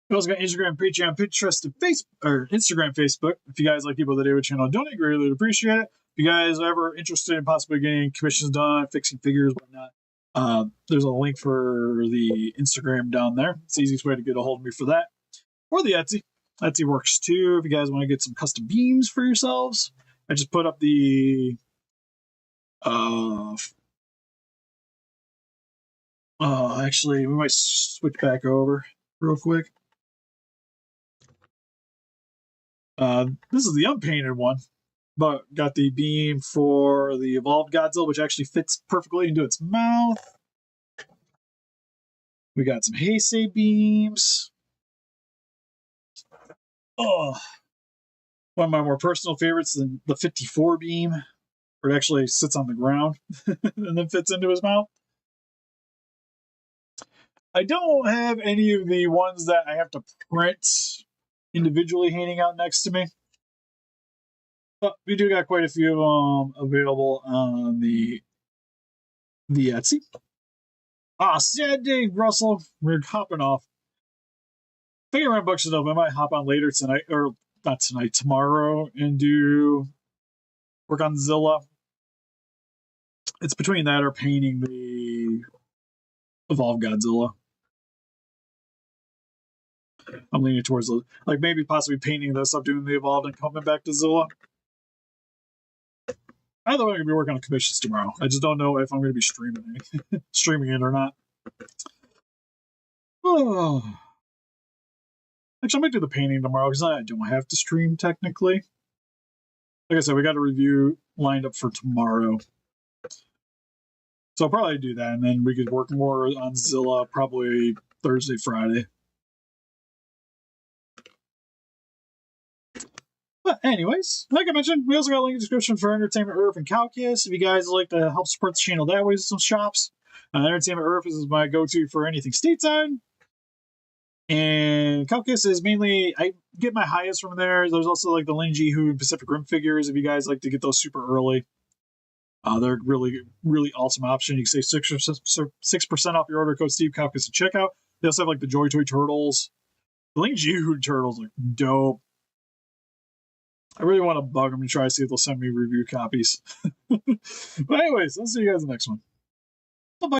We also got Instagram, Patreon, Pinterest, and Facebook, or Instagram, Facebook. If you guys like people that do a channel, donate, greatly appreciate it. If you guys are ever interested in possibly getting commissions done, fixing figures, whatnot, there's a link for the Instagram down there. It's the easiest way to get a hold of me for that. Or the Etsy. Etsy works too if you guys want to get some custom beams for yourselves. I just put up the actually, we might switch back over real quick. This is the unpainted one, but got the beam for the Evolved Godzilla, which actually fits perfectly into its mouth. We got some Heisei beams. Oh, one of my more personal favorites, the 54 beam, where it actually sits on the ground and then fits into his mouth. I don't have any of the ones that I have to print individually hanging out next to me. But we do got quite a few of them available on the Etsy. Sad day, Russell. We're hopping off. Figure around books enough. I might hop on later tonight, or not tonight, tomorrow, and do work on Zilla. It's between that or painting the Evolved Godzilla. I'm leaning towards like maybe possibly painting this up, doing the Evolved, and coming back to Zilla. Either way, I'm gonna be working on commissions tomorrow. I just don't know if I'm gonna be streaming it or not. Oh. Actually, I might do the painting tomorrow because I don't have to stream technically. Like I said, we got a review lined up for tomorrow. So I'll probably do that, and then we could work more on Zilla probably Thursday, Friday. But anyways, like I mentioned, we also got a link in the description for Entertainment Earth and Calculus. If you guys like to help support the channel that way with some shops. Entertainment Earth is my go-to for anything stateside. And Calculus is mainly, I get my highest from there. There's also like the Lin Jihu and Pacific Rim figures if you guys like to get those super early. They're really, really awesome option. You can save 6% off your order code Steve Calculus at checkout. They also have like the Joy Toy Turtles. The Lin Jihu Turtles are dope. I really want to bug them and try to see if they'll send me review copies. But anyways, I'll see you guys in the next one.